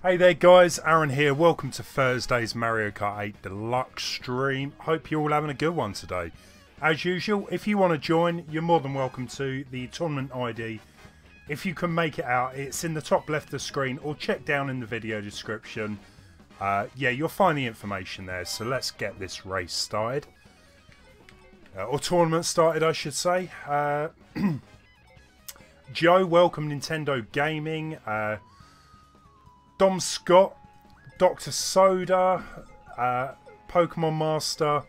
Hey there guys, Aaron here. Welcome to Thursday's Mario Kart 8 Deluxe stream. Hope you're all having a good one today. As usual, if you want to join, you're more than welcome to. The tournament ID, if you can make it out, it's in the top left of the screen or check down in the video description. Yeah, you'll find the information there. So let's get this race started. Or tournament started, I should say. Joe, welcome Nintendo Gaming. Dom Scott, Dr. Soda, Pokemon Master,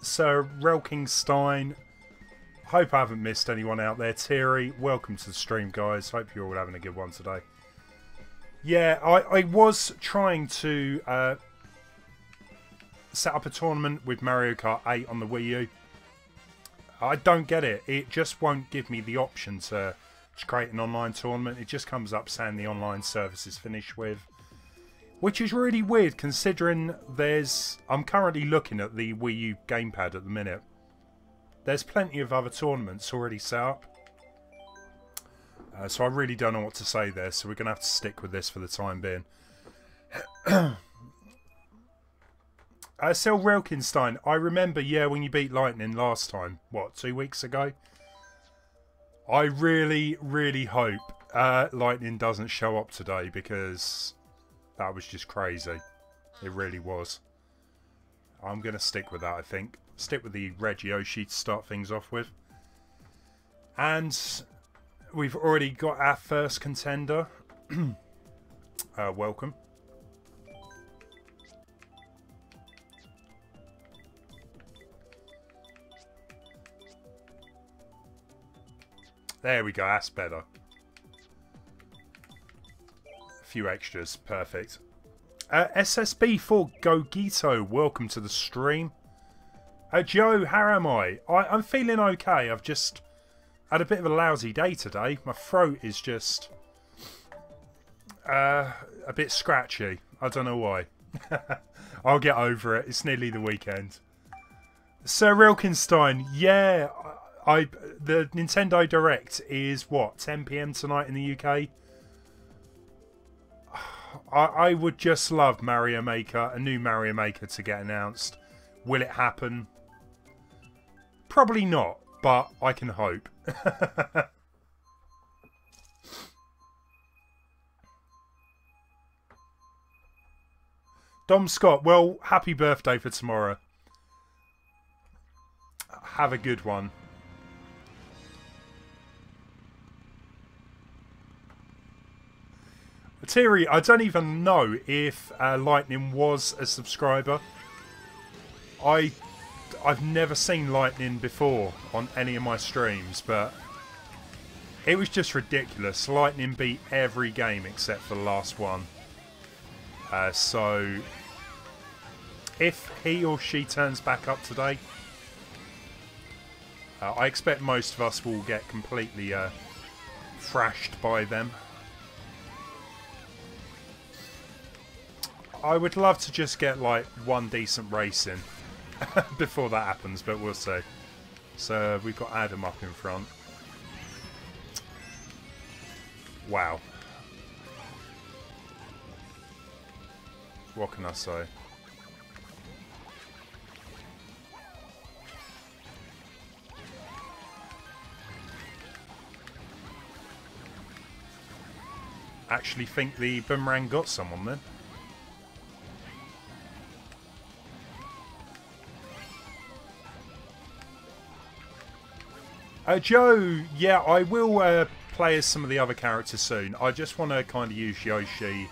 Sir Relkingstein. Hope I haven't missed anyone out there. Thierry, welcome to the stream, guys. Hope you're all having a good one today. Yeah, I was trying to set up a tournament with Mario Kart 8 on the Wii U. I don't get it. It just won't give me the option to create an online tournament. It just comes up saying the online service is finished with, which is really weird considering I'm currently looking at the Wii U gamepad at the minute. There's plenty of other tournaments already set up, so I really don't know what to say there, so we're gonna have to stick with this for the time being. Sel Relkinstein, I remember, yeah, when you beat Lightning last time, what, 2 weeks ago? I really, really hope Lightning doesn't show up today because that was just crazy. It really was. I'm going to stick with that, I think. Stick with the Red Yoshi to start things off with. And we've already got our first contender. Welcome. There we go, that's better. A few extras, perfect. SSB for Gogito, welcome to the stream. Joe, how am I? I'm feeling okay. I've just had a bit of a lousy day today. My throat is just a bit scratchy. I don't know why. I'll get over it. It's nearly the weekend. Sir Rilkenstein, yeah. The Nintendo Direct is, what, 10 PM tonight in the UK? I would just love Mario Maker, a new Mario Maker to get announced. Will it happen? Probably not, but I can hope. Dom Scott, well, happy birthday for tomorrow. Have a good one. Thierry, I don't even know if Lightning was a subscriber. I've never seen Lightning before on any of my streams, but it was just ridiculous. Lightning beat every game except for the last one. So if he or she turns back up today, I expect most of us will get completely thrashed by them. I would love to just get like one decent race in before that happens, but we'll see. So we've got Adam up in front. Wow. What can I say? Actually think the boomerang got someone then. Joe, yeah, I will play as some of the other characters soon. I just want to kind of use Yoshi.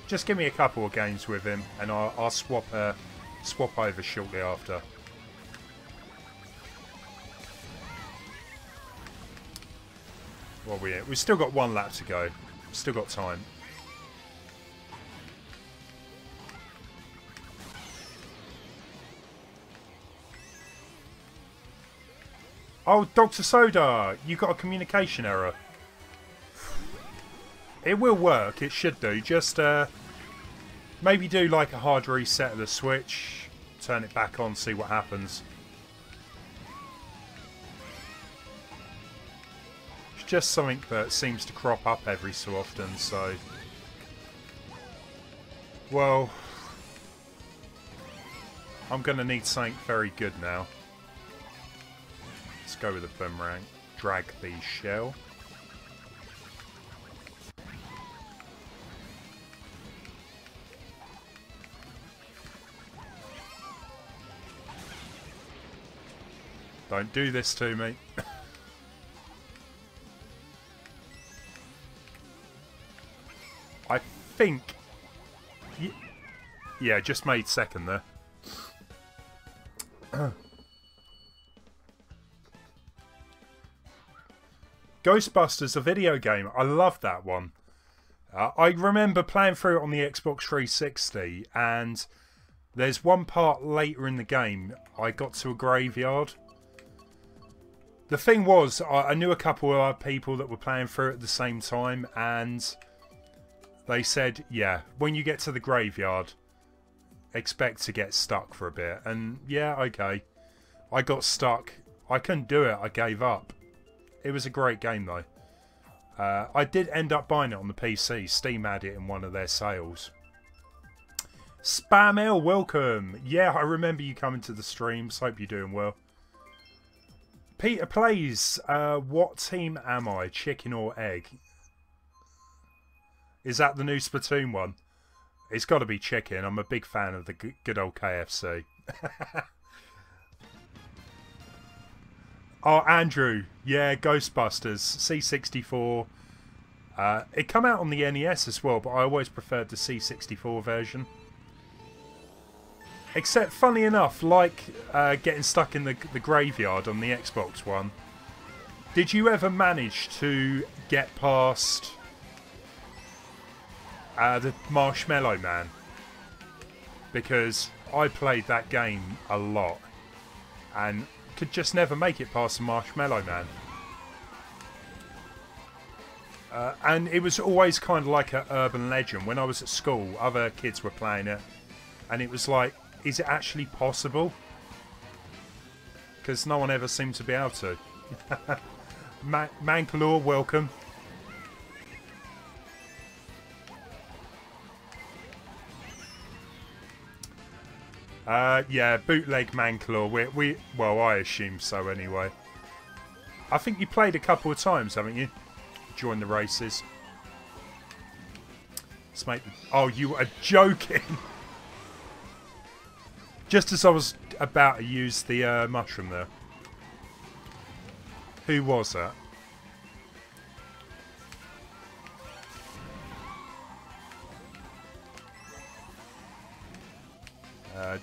Just give me a couple of games with him, and I'll swap over shortly after. What are we at? We've still got one lap to go. Still got time. Oh, Dr. Soda, you got a communication error. It will work, it should do. Just maybe do like a hard reset of the Switch, turn it back on, see what happens. It's just something that seems to crop up every so often, so Well, I'm going to need something very good now. Let's go with a boomerang. Drag the shell. Don't do this to me. I think... Yeah, just made second there. Ghostbusters, a video game. I love that one. I remember playing through it on the Xbox 360, and there's one part later in the game I got to a graveyard. The thing was, I knew a couple of other people that were playing through it at the same time, and they said, yeah, when you get to the graveyard, expect to get stuck for a bit. And yeah, okay. I got stuck. I couldn't do it. I gave up. It was a great game, though. I did end up buying it on the PC. Steam had it in one of their sales. Spam L, welcome. Yeah, I remember you coming to the streams. Hope you're doing well. Peter plays. What team am I? Chicken or egg? Is that the new Splatoon one? It's got to be chicken. I'm a big fan of the good old KFC. Oh, Andrew. Yeah, Ghostbusters. C64. It come out on the NES as well, but I always preferred the C64 version. Except, funny enough, like getting stuck in the graveyard on the Xbox One, did you ever manage to get past the Marshmallow Man? Because I played that game a lot and could just never make it past the Marshmallow Man. And it was always kind of like an urban legend. When I was at school, other kids were playing it, and it was like, is it actually possible? Because no one ever seemed to be able to. Mankalore, welcome. Yeah, bootleg Mankalore. Well, I assume so anyway. I think you played a couple of times, haven't you? Join the races. Let's make... Oh, you are joking! Just as I was about to use the mushroom there. Who was that?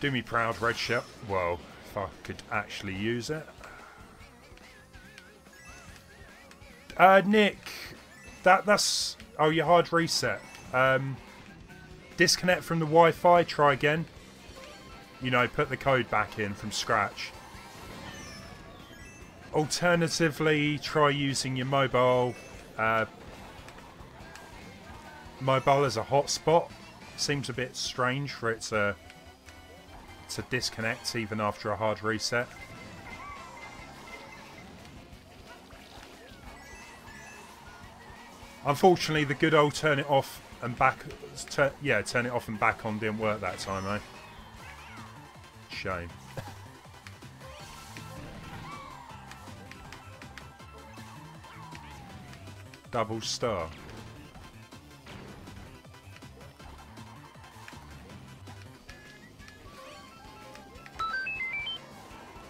Do me proud, red shell. Well, if I could actually use it. Nick, that's... Oh, your hard reset. Disconnect from the Wi-Fi, try again. You know, put the code back in from scratch. Alternatively, try using your mobile. Mobile as a hotspot. Seems a bit strange for it to disconnect even after a hard reset. Unfortunately, the good old turn it off and back... yeah, turn it off and back on didn't work that time, eh? Shame. Double star.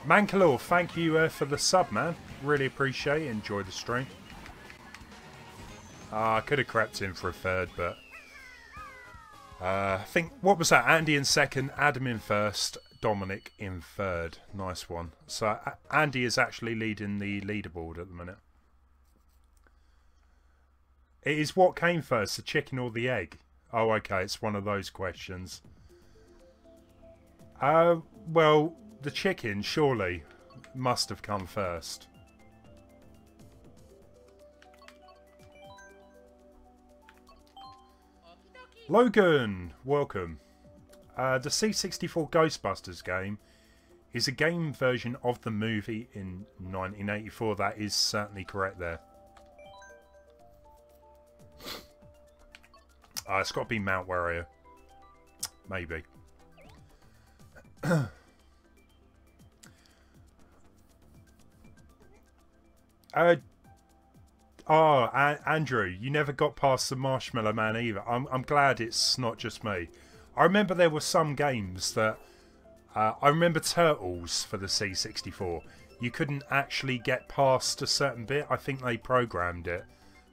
Mankalore, thank you for the sub, man. Really appreciate it. Enjoy the stream. I could have crept in for a third, but... I think... What was that? Andy in second, Adam in first, Dominic in third. Nice one. So, Andy is actually leading the leaderboard at the minute. It is what came first, the chicken or the egg? Oh, okay. It's one of those questions. Well... The chicken, surely, must have come first. Logan, welcome. The C64 Ghostbusters game is a game version of the movie in 1984. That is certainly correct there. It's got to be Mount Warrior. maybe. Andrew, you never got past the Marshmallow Man either. I'm glad it's not just me. I remember there were some games that... I remember Turtles for the C64. You couldn't actually get past a certain bit. I think they programmed it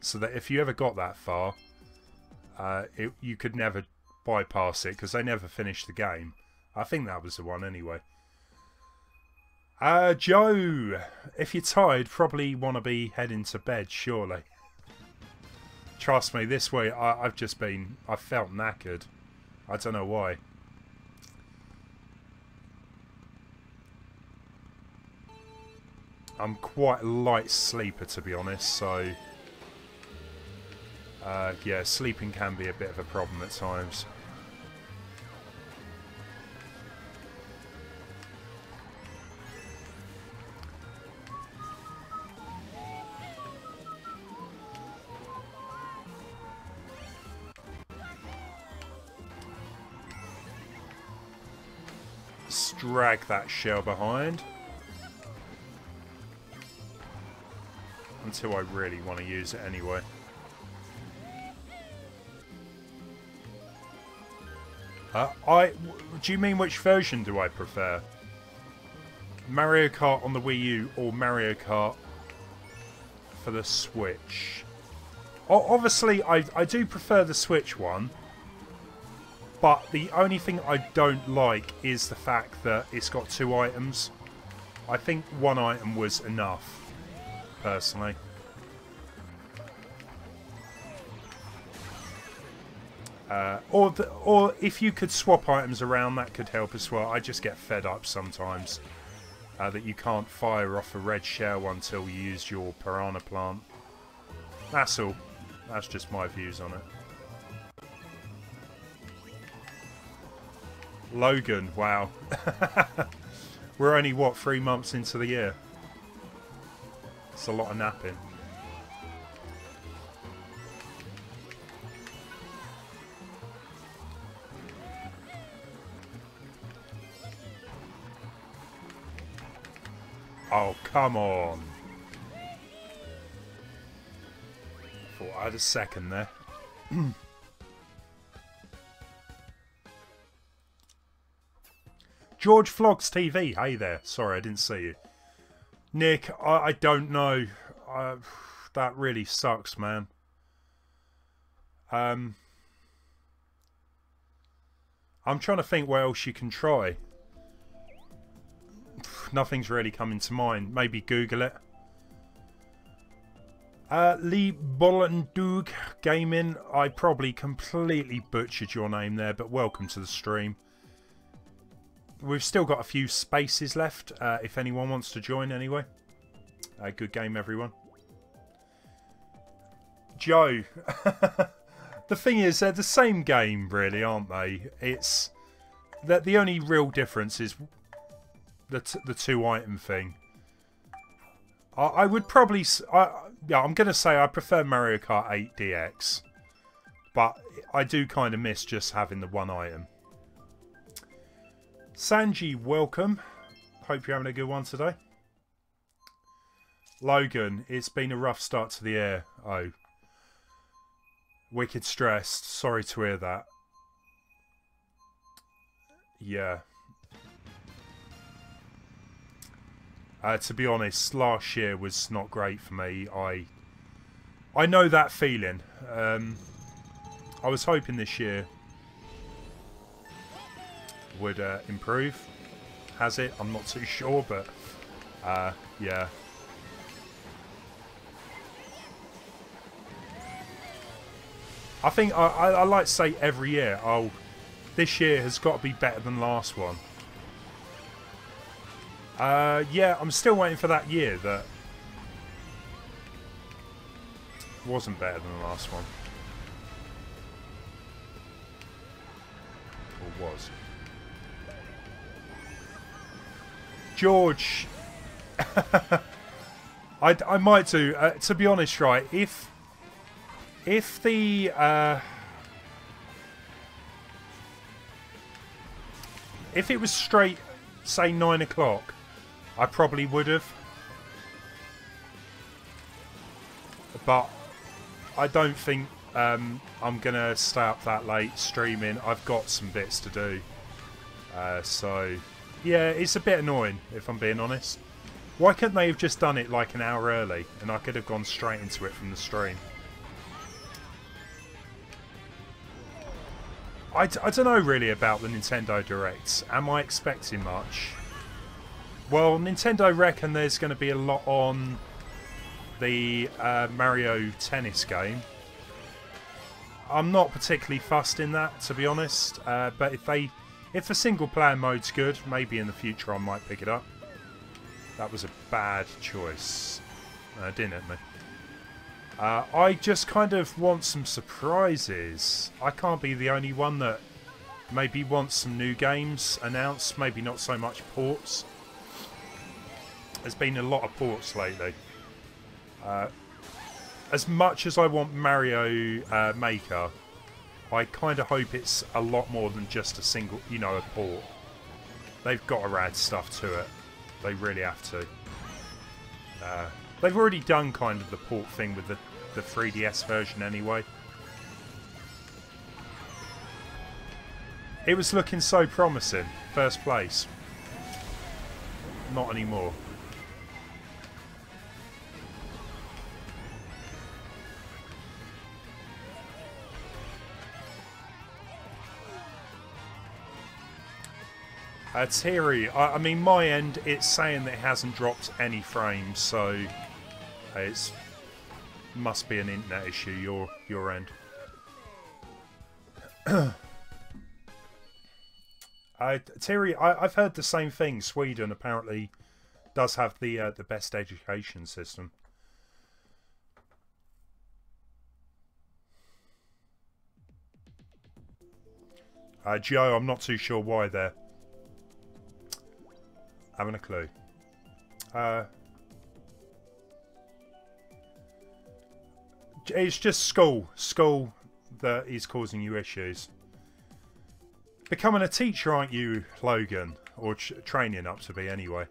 so that if you ever got that far, you could never bypass it because they never finished the game. I think that was the one anyway. Joe, if you're tired, probably want to be heading to bed, surely. Trust me, this week I felt knackered. I don't know why. I'm quite a light sleeper, to be honest, so... yeah, sleeping can be a bit of a problem at times. Let's drag that shell behind. Until I really want to use it anyway. Do you mean which version do I prefer? Mario Kart on the Wii U or Mario Kart for the Switch? Obviously, I do prefer the Switch one. But the only thing I don't like is the fact that it's got 2 items. I think 1 item was enough. Personally. Or if you could swap items around, that could help as well. I just get fed up sometimes that you can't fire off a red shell until you use your piranha plant. That's all. That's just my views on it. Logan, wow. We're only, what, 3 months into the year? It's a lot of napping. Oh, come on. Thought I had a second there. George Vlogs TV, hey there. Sorry, I didn't see you. Nick, I don't know. That really sucks, man. I'm trying to think what else you can try. Nothing's really coming to mind. Maybe Google it. Lee Bollandug Gaming. I probably completely butchered your name there, but welcome to the stream. We've still got a few spaces left, if anyone wants to join anyway. Good game, everyone. Joe. The thing is, they're the same game, really, aren't they? It's that the only real difference is the 2 item thing. I would probably... yeah, I'm going to say I prefer Mario Kart 8 DX. But I do kind of miss just having the 1 item. Sanji, welcome. Hope you're having a good one today. Logan, it's been a rough start to the year. Oh. Wicked stressed. Sorry to hear that. Yeah. To be honest, last year was not great for me. I know that feeling. I was hoping this year would improve. Has it? I'm not too sure, but yeah. I think I like to say every year, oh, this year has got to be better than last one. Yeah, I'm still waiting for that year that wasn't better than the last one. Or was. George. I might do. To be honest, right, if the If it was straight, say 9 o'clock, I probably would have. But I don't think I'm going to stay up that late streaming. I've got some bits to do. So, yeah, it's a bit annoying, if I'm being honest. Why couldn't they have just done it like an hour early, and I could have gone straight into it from the stream? I don't know really about the Nintendo Directs. Am I expecting much? Well, Nintendo reckon there's going to be a lot on the Mario Tennis game. I'm not particularly fussed in that, to be honest. But if the single player mode's good, maybe in the future I might pick it up. That was a bad choice. Didn't hit me. I just kind of want some surprises. I can't be the only one that maybe wants some new games announced. Maybe not so much ports. There's been a lot of ports lately. As much as I want Mario Maker, I kind of hope it's a lot more than just a single, you know, a port. They've got to add stuff to it. They really have to. They've already done kind of the port thing with the 3DS version anyway. It was looking so promising. First place. Not anymore. Thierry, I mean, my end, it's saying that it hasn't dropped any frames, so it must be an internet issue, your end. Thierry, I've heard the same thing. Sweden apparently does have the best education system. Joe, I'm not too sure why there. Having a clue. It's just school that is causing you issues. Becoming a teacher, aren't you, Logan? Or training up to be anyway.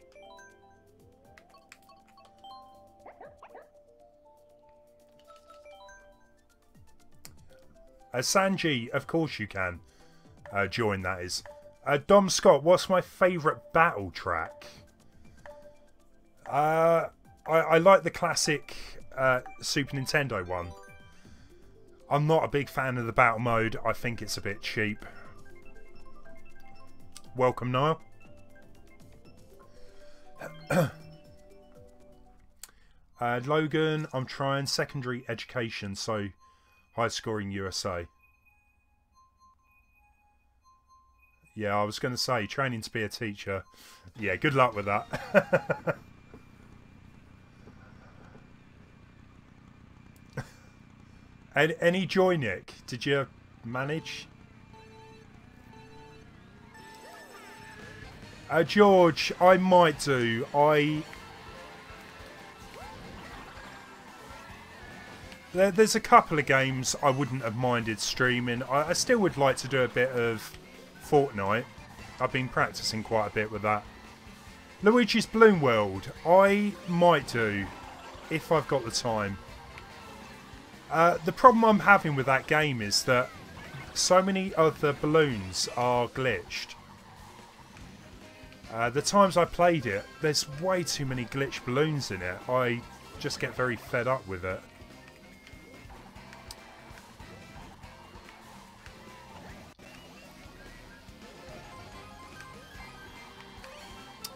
Sanji, of course you can join, that is. Dom Scott, what's my favourite battle track? I like the classic Super Nintendo one. I'm not a big fan of the battle mode. I think it's a bit cheap. Welcome, Niall. Logan, I'm trying secondary education, so high scoring USA. Yeah, I was going to say, training to be a teacher. Yeah, good luck with that. Any joy, Nick? Did you manage? George, I might do. There's a couple of games I wouldn't have minded streaming. I still would like to do a bit of Fortnite. I've been practicing quite a bit with that. Luigi's Balloon World, I might do if I've got the time. The problem I'm having with that game is that so many of the balloons are glitched. The times I played it, there's way too many glitched balloons in it. I just get very fed up with it.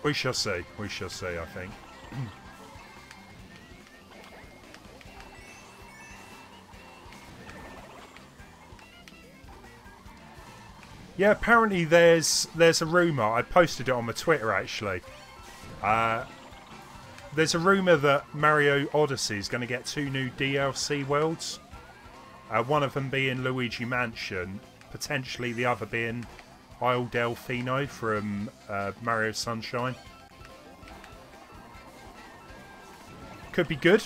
We shall see. We shall see, I think. Yeah, apparently there's a rumour. I posted it on my Twitter, actually. There's a rumour that Mario Odyssey is going to get 2 new DLC worlds. One of them being Luigi Mansion. Potentially the other being Isle Delfino from Mario Sunshine. Could be good,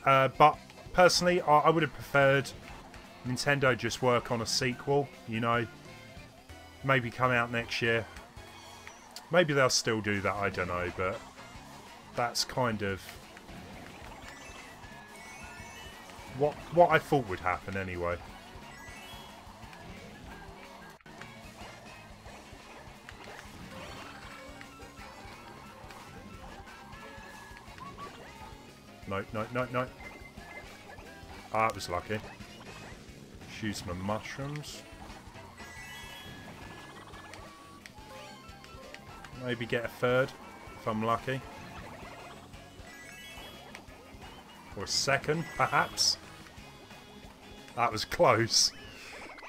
but personally I would have preferred Nintendo just work on a sequel, you know, maybe come out next year. Maybe they'll still do that, I don't know, but that's kind of what I thought would happen anyway. No, no, no, no. Ah, that was lucky. Use my mushrooms. Maybe get a third, if I'm lucky. Or a second, perhaps. That was close.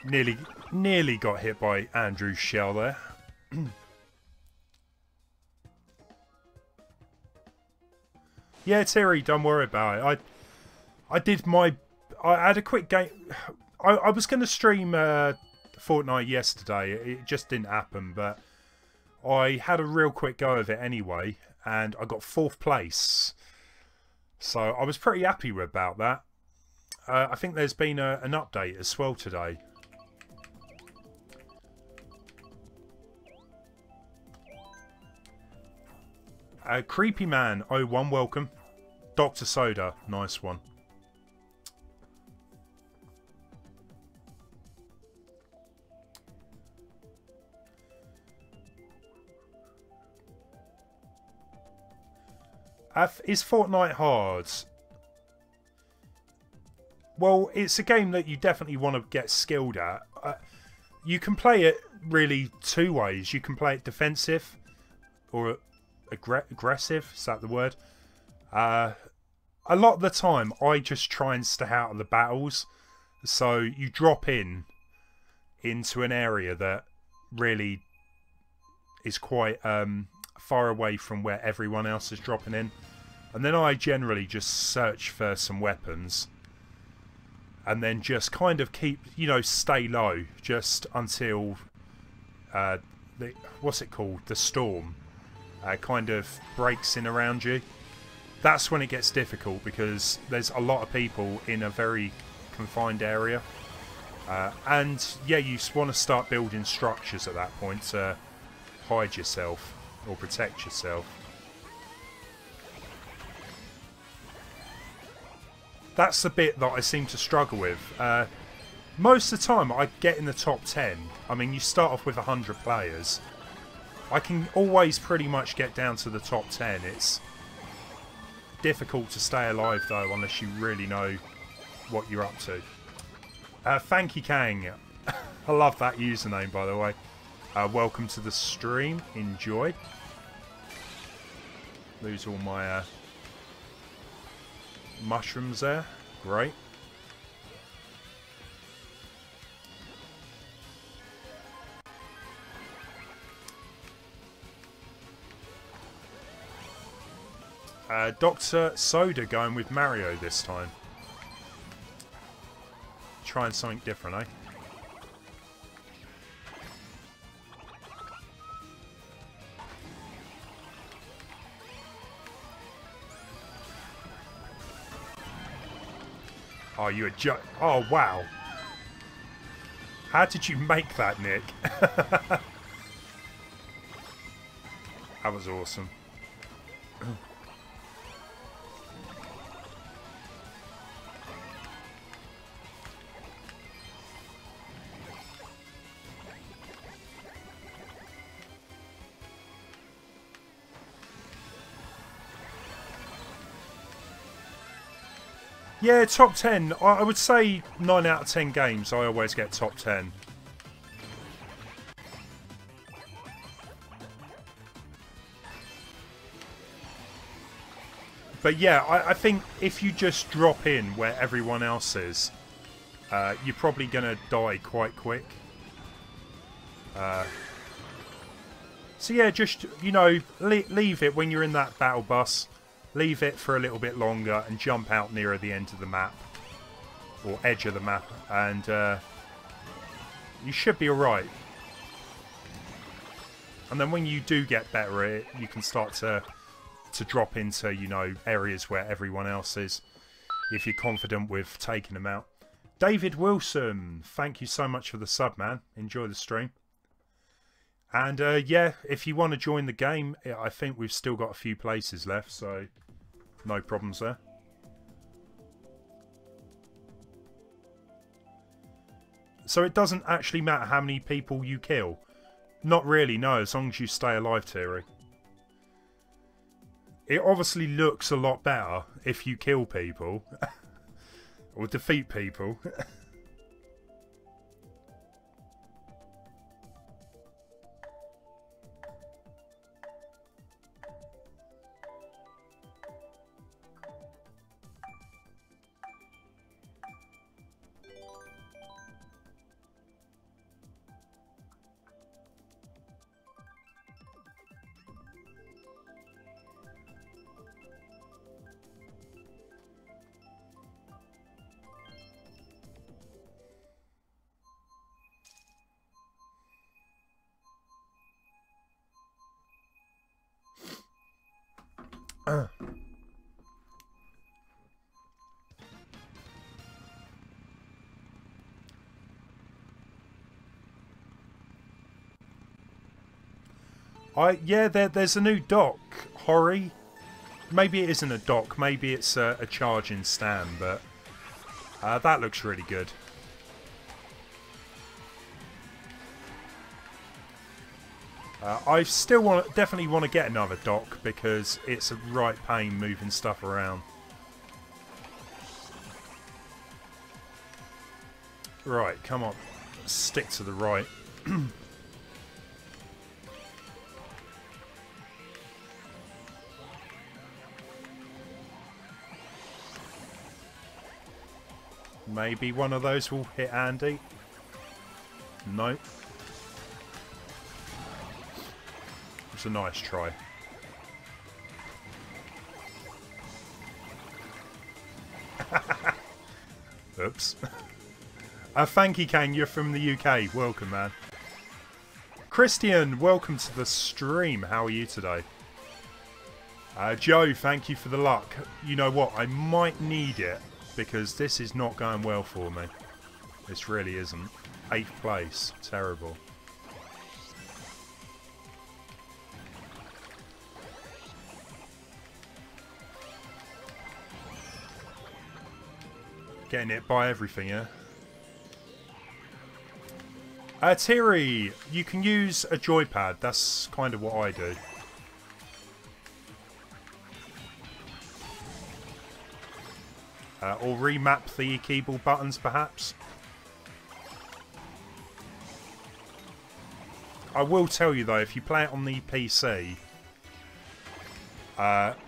Nearly got hit by Andrew's shell there. Yeah, Terry, don't worry about it. I had a quick game. I was going to stream Fortnite yesterday. It just didn't happen, but I had a real quick go of it anyway, and I got 4th place. So I was pretty happy about that. I think there's been an update as well today. Creepy Man 01, welcome. Dr. Soda, nice one. Is Fortnite hard? Well, it's a game that you definitely want to get skilled at. You can play it really 2 ways. You can play it defensive or aggressive. Is that the word? A lot of the time, I just try and stay out of the battles. So you drop into an area that really is quite far away from where everyone else is dropping in, and then I generally just search for some weapons and then just kind of keep, you know, stay low just until what's it called, the storm kind of breaks in around you. That's when it gets difficult, because there's a lot of people in a very confined area, and yeah, you want to start building structures at that point to hide yourself or protect yourself. That's the bit that I seem to struggle with. Most of the time I get in the top 10. I mean, you start off with 100 players. I can always pretty much get down to the top 10. It's difficult to stay alive though, unless you really know what you're up to. Thank you, Kang. I love that username, by the way. Welcome to the stream. Enjoy. Lose all my mushrooms there. Great. Dr. Soda going with Mario this time. Trying something different, eh? Oh, you a oh, wow. How did you make that, Nick? That was awesome. Yeah, top 10. I would say 9 out of 10 games, I always get top 10. But yeah, I think if you just drop in where everyone else is, you're probably going to die quite quick. So yeah, just, you know, leave it when you're in that battle bus. Leave it for a little bit longer and jump out nearer the end of the map. Or edge of the map. And you should be alright. And then when you do get better at it, you can start to drop into, you know, areas where everyone else is. If you're confident with taking them out. David Wilson, thank you so much for the sub, man. Enjoy the stream. And yeah, if you want to join the game, I think we've still got a few places left, so no problems there. So it doesn't actually matter how many people you kill? Not really, no, as long as you stay alive, Thierry. It obviously looks a lot better if you kill people. Or defeat people. Yeah, there's a new dock, Hori. Maybe it isn't a dock, maybe it's a charging stand, but that looks really good. I still definitely want to get another dock because it's a right pain moving stuff around. Right, come on, stick to the right. Maybe one of those will hit Andy. Nope. It's a nice try. Oops. Thank you, Kang. You're from the UK. Welcome, man. Christian, welcome to the stream. How are you today? Joe, thank you for the luck. You know what? I might need it because this is not going well for me. This really isn't. 8th place. Terrible. Getting it by everything, yeah? Thierry, you can use a joypad. That's kind of what I do. Or remap the keyboard buttons, perhaps. I will tell you, though, if you play it on the PC,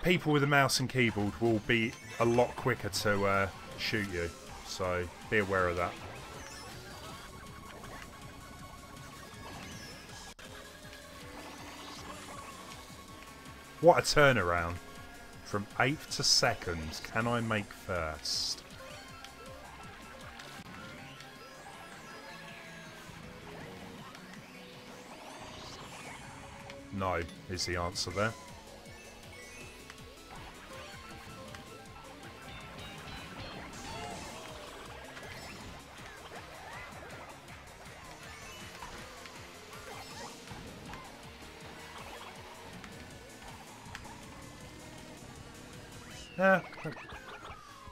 people with a mouse and keyboard will be a lot quicker to shoot you. So, be aware of that. What a turnaround. From 8th to 2nd, can I make 1st? No, is the answer there.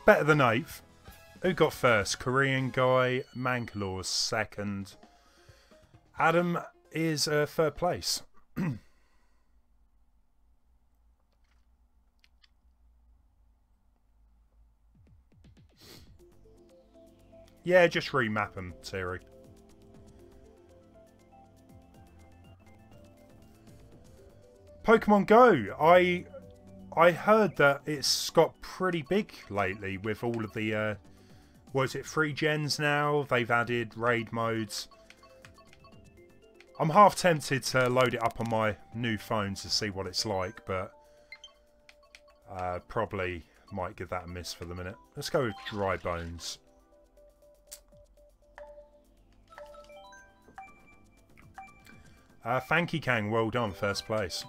Better than 8th. Who got 1st? Korean guy. Mankalor's 2nd. Adam is 3rd place. Yeah, just remap them, Thierry. Pokemon Go. I heard that it's got pretty big lately with all of the, what is it, 3 gens now? They've added raid modes. I'm half tempted to load it up on my new phone to see what it's like, but probably might give that a miss for the minute. Let's go with Dry Bones. Thank you, Kang. Well done, 1st place.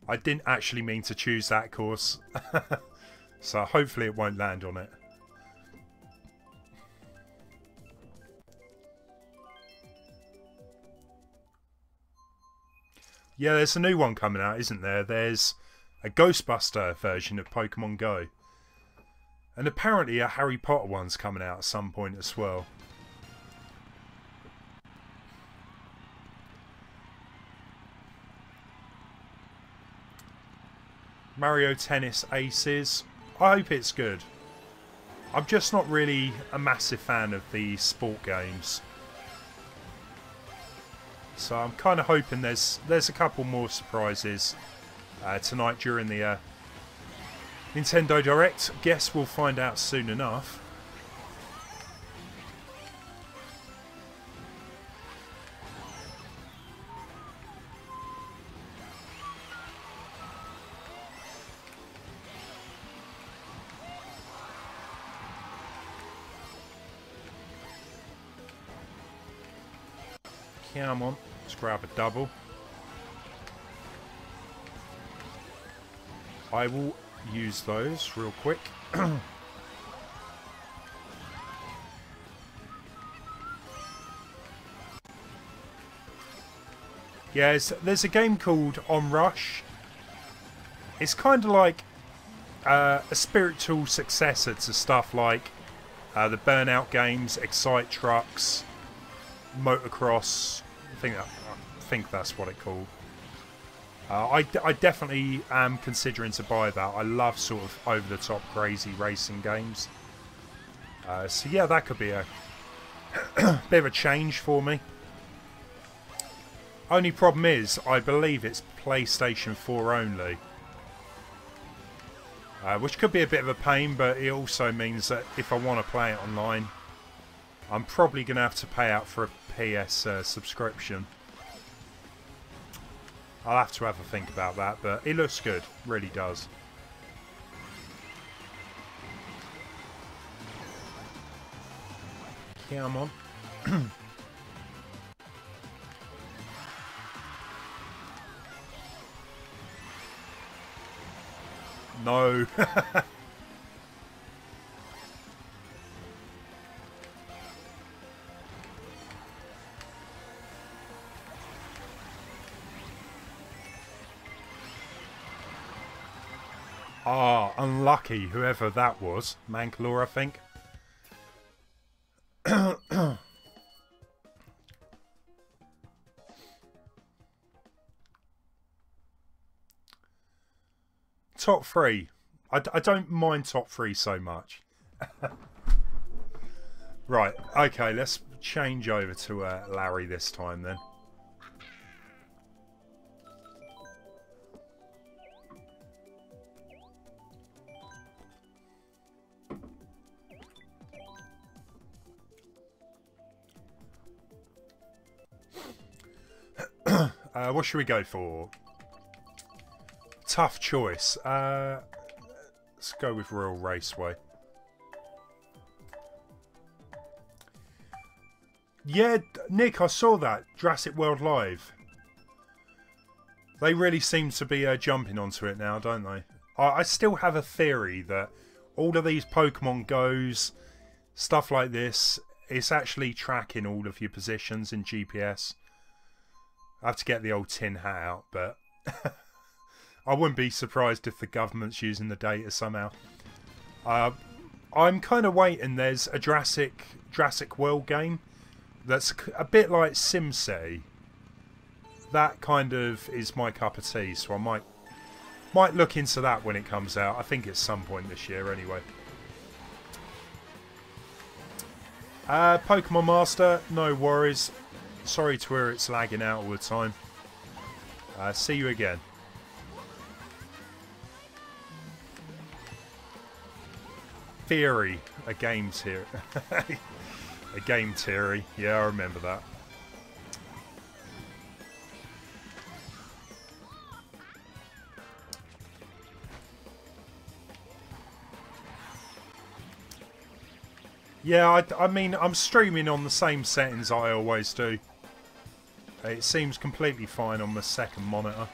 I didn't actually mean to choose that course. So hopefully it won't land on it. Yeah, there's a new one coming out, isn't there? There's a Ghostbuster version of Pokemon Go. And apparently a Harry Potter one's coming out at some point as well. Mario Tennis Aces. I hope it's good. I'm just not really a massive fan of the sport games. So I'm kind of hoping there's a couple more surprises tonight during the Nintendo Direct. Guess we'll find out soon enough. Come on, let's grab a double. I will use those real quick. Yes, there's a game called Onrush. It's kind of like a spiritual successor to stuff like the Burnout games, Excite Trucks, Motocross. I think that's what it's called. I definitely am considering to buy that. I love sort of over-the-top crazy racing games. So yeah, that could be a bit of a change for me. Only problem is, I believe it's PlayStation 4 only. Which could be a bit of a pain, but it also means that if I want to play it online, I'm probably going to have to pay out for a PS subscription. I'll have to have a think about that, but it looks good. Really does. Come on. No. Ah, unlucky, whoever that was. Mankalore, I think. Top three. I don't mind top three so much. Right, okay, let's change over to Larry this time then. What should we go for? Tough choice. Let's go with Royal Raceway. Yeah, Nick, I saw that. Jurassic World Live. They really seem to be jumping onto it now, don't they? I still have a theory that all of these Pokemon Go's, stuff like this, it's actually tracking all of your positions in GPS. I have to get the old tin hat out, but I wouldn't be surprised if the government's using the data somehow. I'm kind of waiting. There's a Jurassic World game that's a bit like SimCity. That kind of is my cup of tea, so I might look into that when it comes out. I think it's some point this year anyway. Pokemon Master, no worries. Sorry to hear it's lagging out all the time. See you again. Theory, a game theory. A game theory. Yeah, I remember that. Yeah, I mean, I'm streaming on the same settings I always do. It seems completely fine on the second monitor.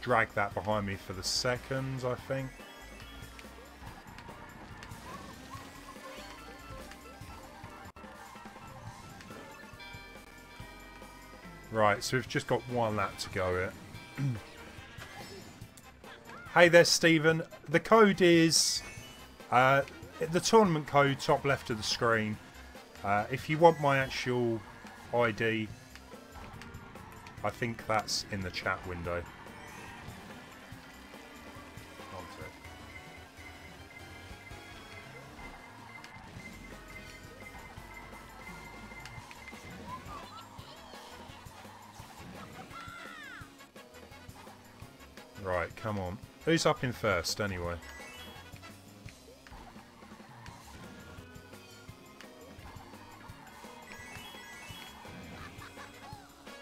drag that behind me for the seconds, I think. Right, so we've just got one lap to go here. Hey there, Stephen. The code is the tournament code, top left of the screen. If you want my actual ID, I think that's in the chat window. Right, come on. Who's up in first, anyway?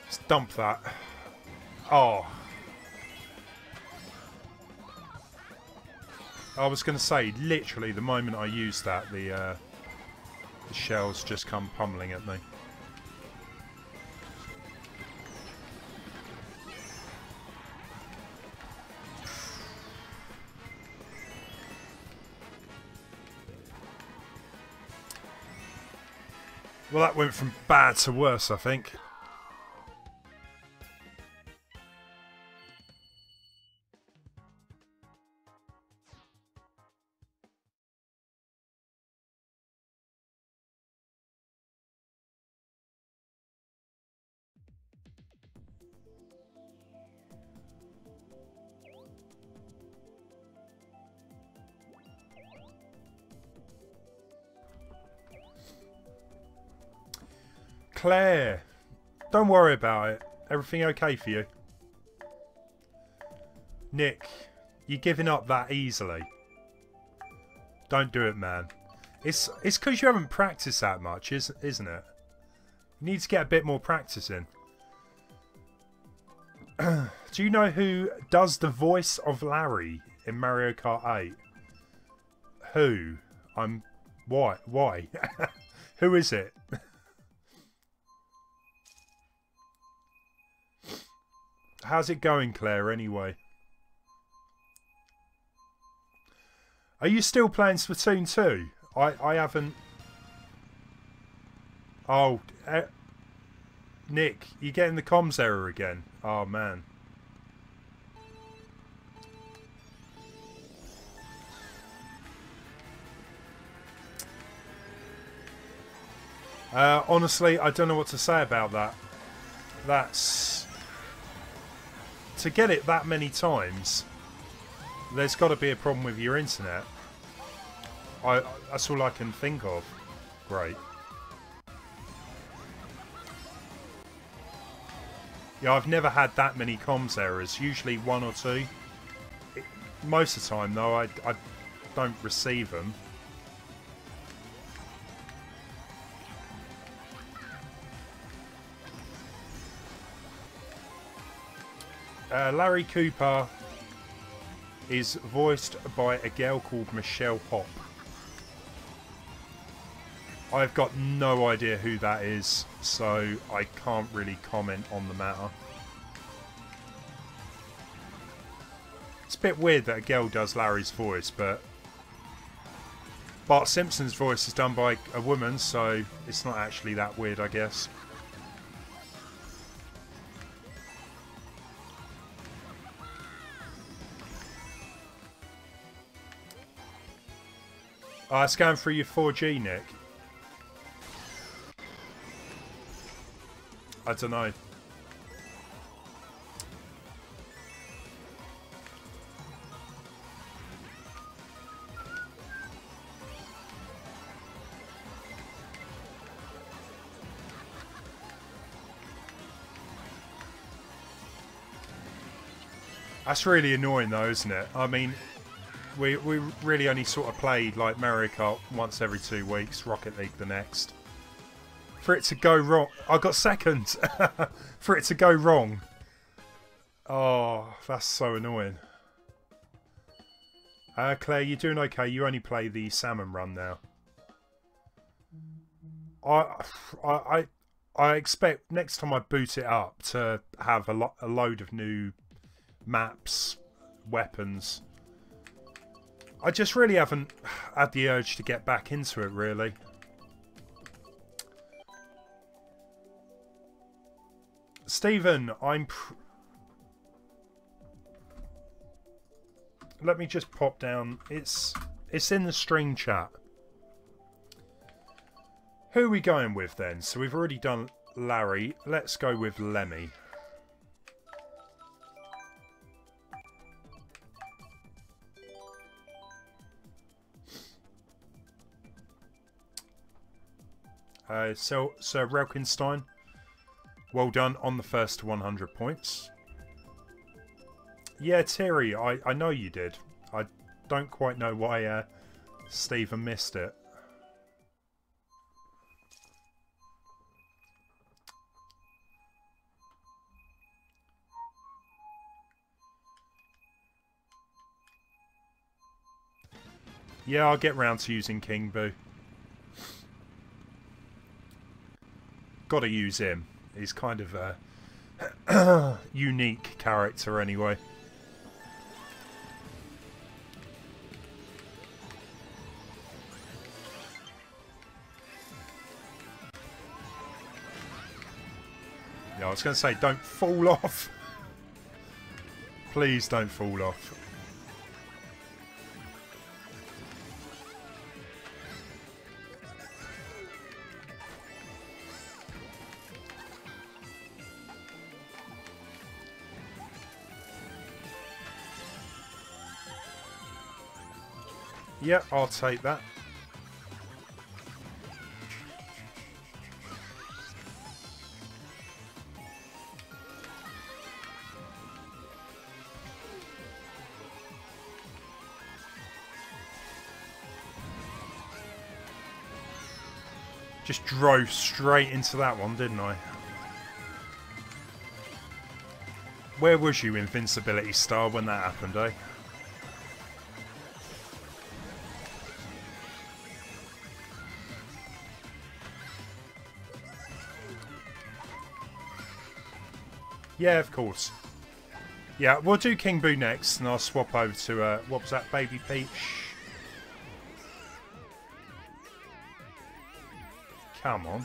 Let's dump that. Oh. I was going to say, literally, the moment I used that, the shells just come pummeling at me. Well, that went from bad to worse, I think. Claire, don't worry about it. Everything okay for you? Nick, you're giving up that easily. Don't do it, man. It's because you haven't practiced that much, isn't it? You need to get a bit more practice in. Do you know who does the voice of Larry in Mario Kart 8? Who? Why? Why? Who is it? How's it going, Claire, anyway? Are you still playing Splatoon 2? I haven't... Oh, Nick, you're getting the comms error again. Oh, man. Honestly, I don't know what to say about that. That's... To get it that many times, there's got to be a problem with your internet. That's all I can think of. Great. Yeah, I've never had that many comms errors. Usually one or two. Most of the time, though, I don't receive them. Larry Cooper is voiced by a girl called Michelle Hop. I've got no idea who that is, so I can't really comment on the matter. It's a bit weird that a girl does Larry's voice, but Bart Simpson's voice is done by a woman, so it's not actually that weird, I guess. It's going through your 4G, Nick. I don't know. That's really annoying though, isn't it? I mean, we really only sort of played like Mario Kart once every 2 weeks, Rocket League the next. For it to go wrong, I got second. For it to go wrong. Oh, that's so annoying. Claire, you're doing okay. You only play the salmon run now. I expect next time I boot it up to have a load of new maps, weapons. I just really haven't had the urge to get back into it, really. Stephen, let me just pop down. It's in the stream chat. Who are we going with then? So we've already done Larry. Let's go with Lemmy. So Sir Relkinstein, well done on the first 100 points. Yeah, Terry, I know you did. I don't quite know why Stephen missed it. Yeah, I'll get round to using King Boo. Gotta use him. He's kind of a unique character anyway. Yeah, I was going to say, don't fall off. Please don't fall off. Yeah, I'll take that. Just drove straight into that one, didn't I? Where was you, Invincibility Star, when that happened, eh? Yeah, of course. Yeah, we'll do King Boo next, and I'll swap over to, what was that, Baby Peach? Come on.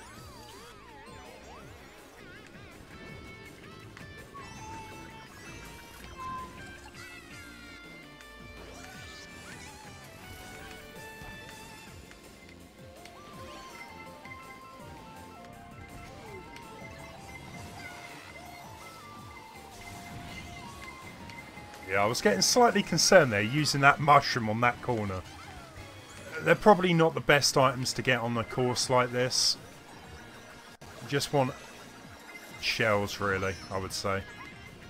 Yeah, I was getting slightly concerned there, using that mushroom on that corner. They're probably not the best items to get on a course like this. You just want shells, really, I would say.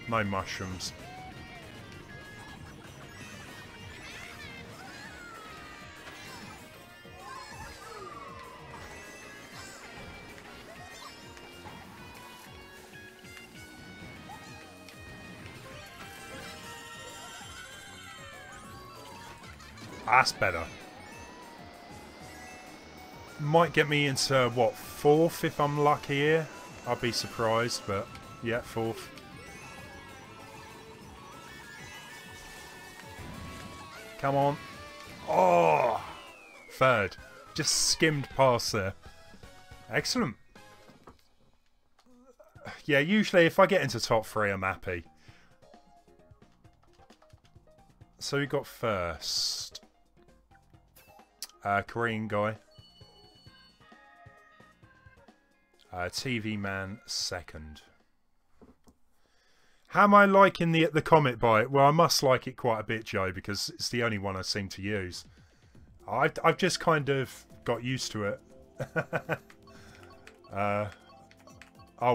No mushrooms. That's better. Might get me into, what, 4th if I'm lucky here? I'd be surprised, but yeah, 4th. Come on. Oh! 3rd. Just skimmed past there. Excellent. Yeah, usually if I get into top 3, I'm happy. So we got first. Korean guy. TV man second. How am I liking the Comet Bite? Well, I must like it quite a bit, Joe, because it's the only one I seem to use. I've just kind of got used to it. Oh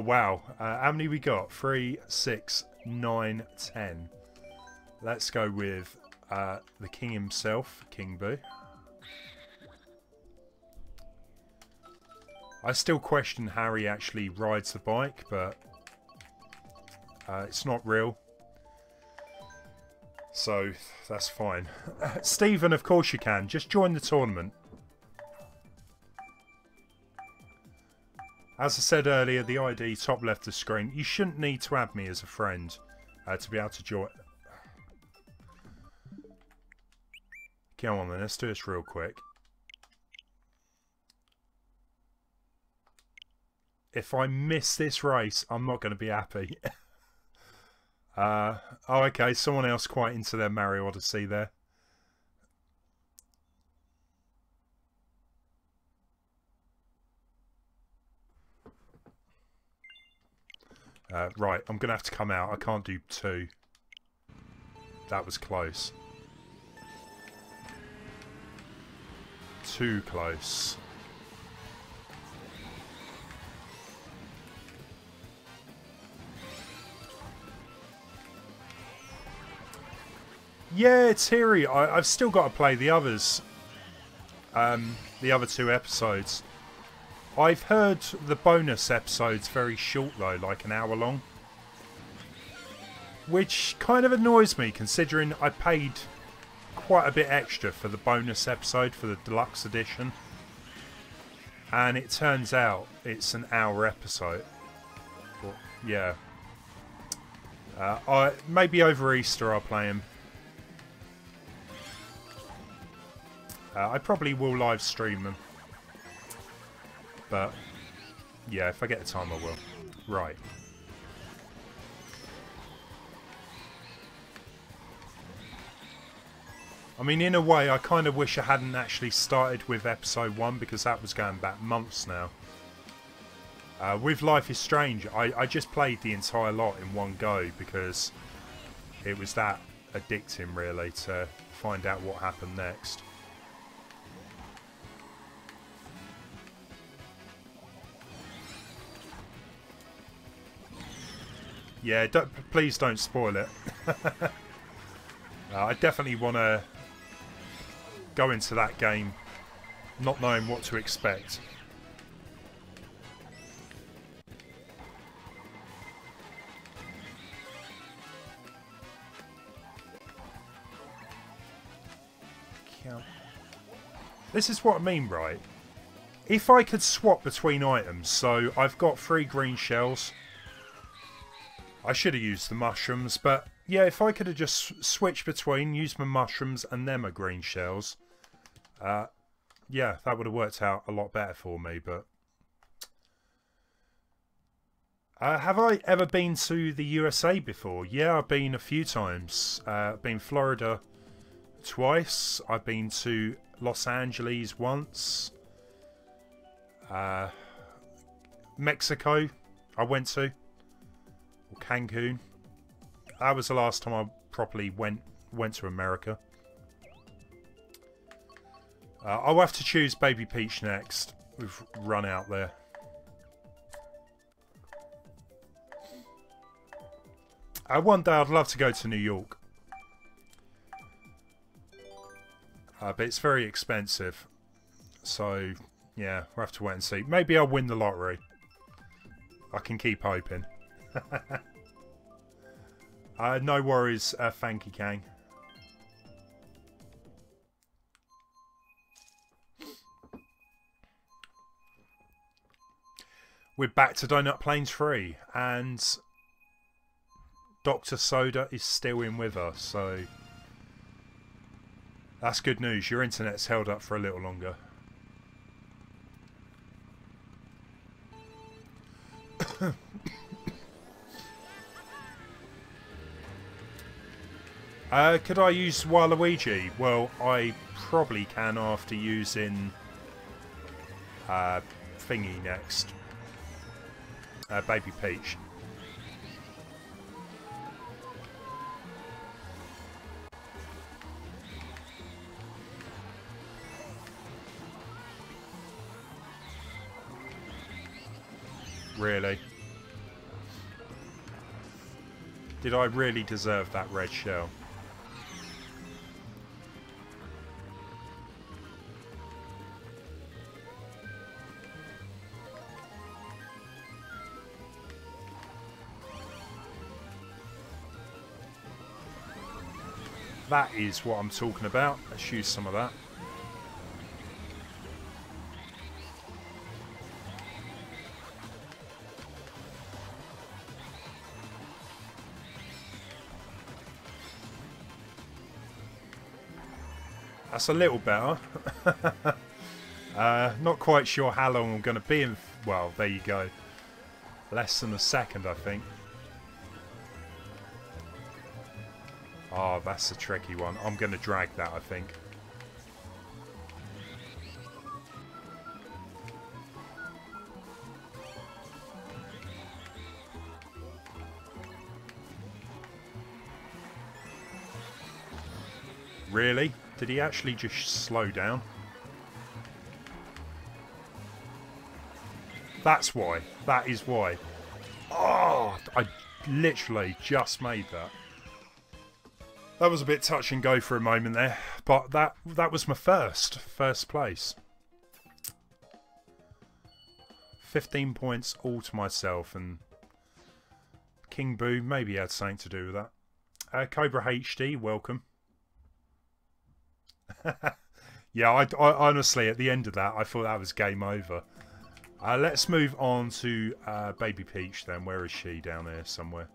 wow! How many we got? 3, 6, 9, 10. Let's go with the king himself, King Boo. I still question how he actually rides the bike, but it's not real. So, that's fine. Stephen, of course you can. Just join the tournament. As I said earlier, the ID top left of the screen. You shouldn't need to add me as a friend to be able to Go on then, let's do this real quick. If I miss this race, I'm not going to be happy. Oh, okay, someone else quite into their Mario Odyssey there. Right, I'm going to have to come out. I can't do 2. That was close. Too close. Yeah, it's eerie. I've still got to play the others. The other 2 episodes. I've heard the bonus episodes very short though, like an hour long. Which kind of annoys me considering I paid quite a bit extra for the bonus episode for the deluxe edition. And it turns out it's an hour episode. Well, yeah. Maybe over Easter I'll play him. I probably will live stream them. But, yeah, if I get the time I will. Right. I mean, in a way, I kind of wish I hadn't actually started with episode 1 because that was going back months now. With Life is Strange, I just played the entire lot in one go because it was that addicting, really, to find out what happened next. Yeah, please don't spoil it. I definitely want to go into that game not knowing what to expect. This is what I mean, right? If I could swap between items, so I've got 3 green shells. I should have used the mushrooms, but yeah, if I could have just switched between, used my mushrooms and then my green shells, yeah, that would have worked out a lot better for me, but... have I ever been to the USA before? Yeah, I've been a few times. I've been Florida twice. I've been to Los Angeles once. Mexico I went to. Or Cancun. That was the last time I properly went to America. I'll have to choose Baby Peach next. We've run out there. One day I'd love to go to New York. But it's very expensive. So, yeah, we'll have to wait and see. Maybe I'll win the lottery. I can keep hoping. No worries, thank you, Kang. We're back to Donut Plains 3, and Dr. Soda is still in with us, so that's good news. Your internet's held up for a little longer. Could I use Waluigi? Well, I probably can after using thingy next. Baby Peach. Really? Did I really deserve that red shell? That is what I'm talking about. Let's use some of that. That's a little better. Not quite sure how long I'm going to be in... Well, there you go. Less than a second, I think. Oh, that's a tricky one. I'm going to drag that, I think. Really? Did he actually just slow down? That's why. That is why. Oh, I literally just made that. That was a bit touch and go for a moment there, but that was my first place. 15 points all to myself, and King Boo maybe had something to do with that. Cobra HD, welcome. Yeah, I honestly, at the end of that, I thought that was game over. Let's move on to Baby Peach then. Where is she? Down there somewhere.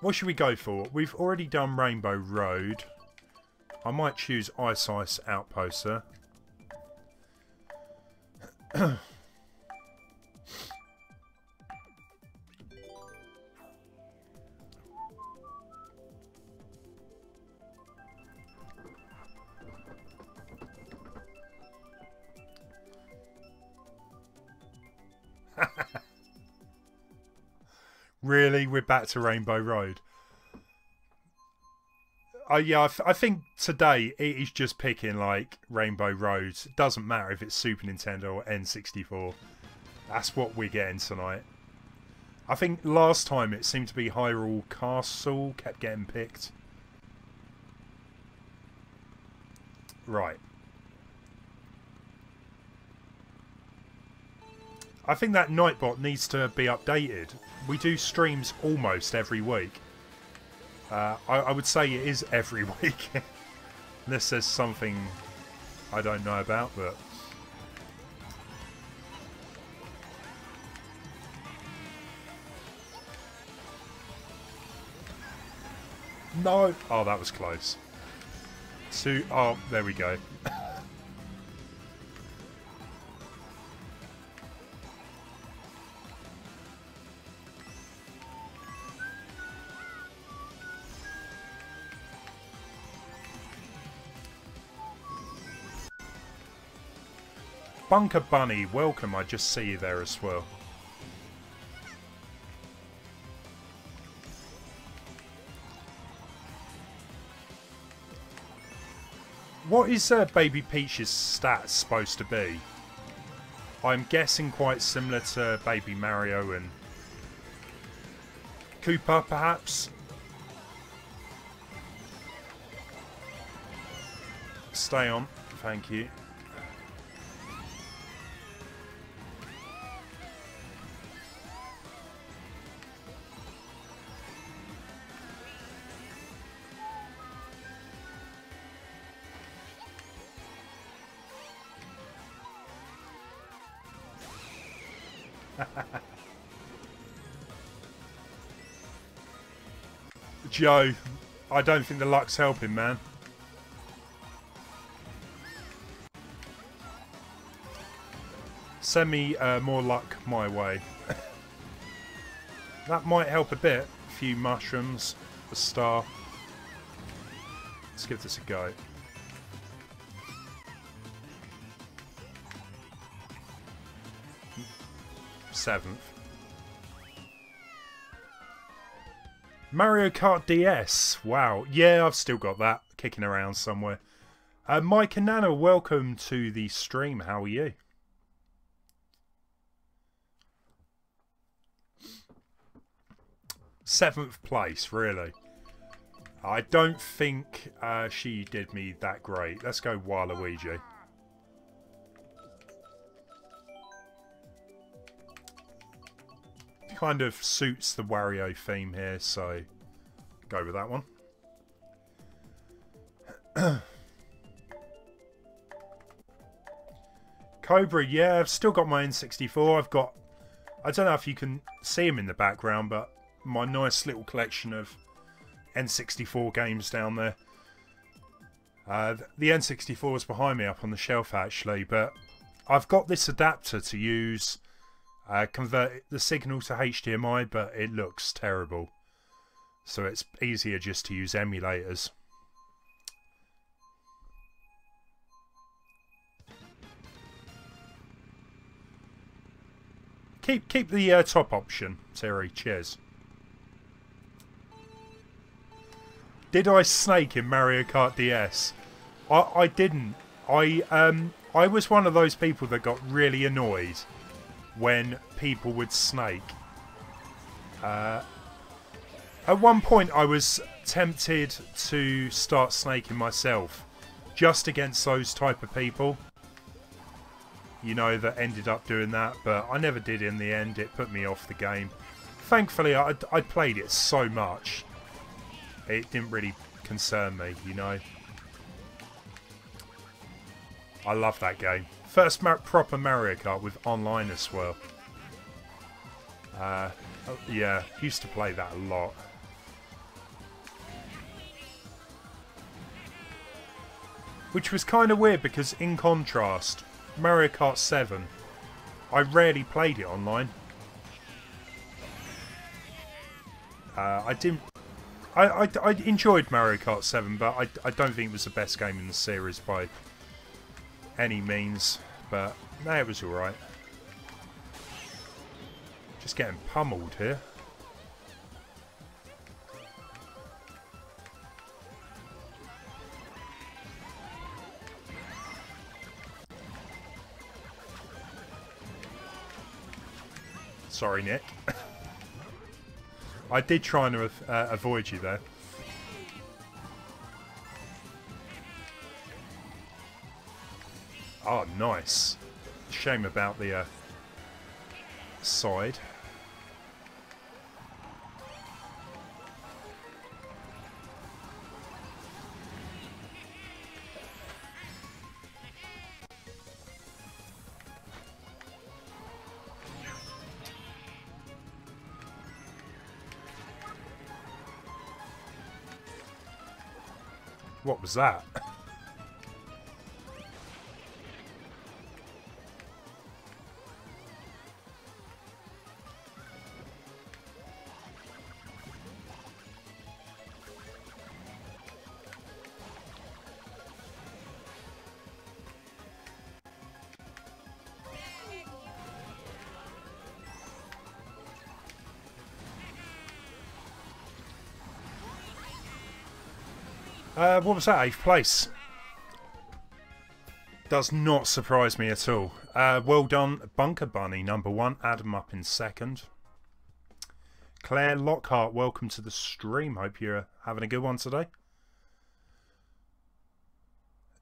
What should we go for? We've already done Rainbow Road. I might choose Ice Outposter. Really? We're back to Rainbow Road. Yeah, I think today it is just picking like Rainbow Road. It doesn't matter if it's Super Nintendo or N64. That's what we're getting tonight. I think last time it seemed to be Hyrule Castle kept getting picked. Right. I think that Nightbot needs to be updated. We do streams almost every week. I would say it is every week. Unless there's something I don't know about, but... No! Oh, that was close. Oh, there we go. Bunker Bunny, welcome. I just see you there as well. What is Baby Peach's stats supposed to be? I'm guessing quite similar to Baby Mario and Koopa, perhaps? Stay on, thank you. Joe, I don't think the luck's helping, man. Send me more luck my way. That might help a bit. A few mushrooms, a star. Let's give this a go. Seventh. Mario Kart DS. Wow. Yeah, I've still got that kicking around somewhere. Mike and Nana, welcome to the stream. How are you? Seventh place, really. I don't think she did me that great. Let's go Waluigi. kind of suits the Wario theme here, so go with that one. Cobra, yeah, I've still got my N64. I've got, I don't know if you can see him in the background, but my nice little collection of N64 games down there. The N64 is behind me up on the shelf actually, but I've got this adapter to use, convert the signal to HDMI, but it looks terrible. So it's easier just to use emulators. Keep the top option, Terry. Cheers. Did I snake in Mario Kart DS? I didn't. I was one of those people that got really annoyed when people would snake. At one point I was tempted to start snaking myself, just against those type of people, you know, that ended up doing that, but I never did in the end. It put me off the game. Thankfully I played it so much, it didn't really concern me, you know. I love that game. First proper Mario Kart with online as well. Yeah, used to play that a lot. Which was kind of weird because, in contrast, Mario Kart 7, I rarely played it online. I enjoyed Mario Kart 7, but I don't think it was the best game in the series by any means. But no, it was alright. Just getting pummeled here. Sorry, Nick. I did try and avoid you there. Oh, nice. Shame about the side. What was that? What was that? 8th place. Does not surprise me at all. Well done, Bunker Bunny, #1. Adam up in 2nd. Claire Lockhart, welcome to the stream. Hope you're having a good one today.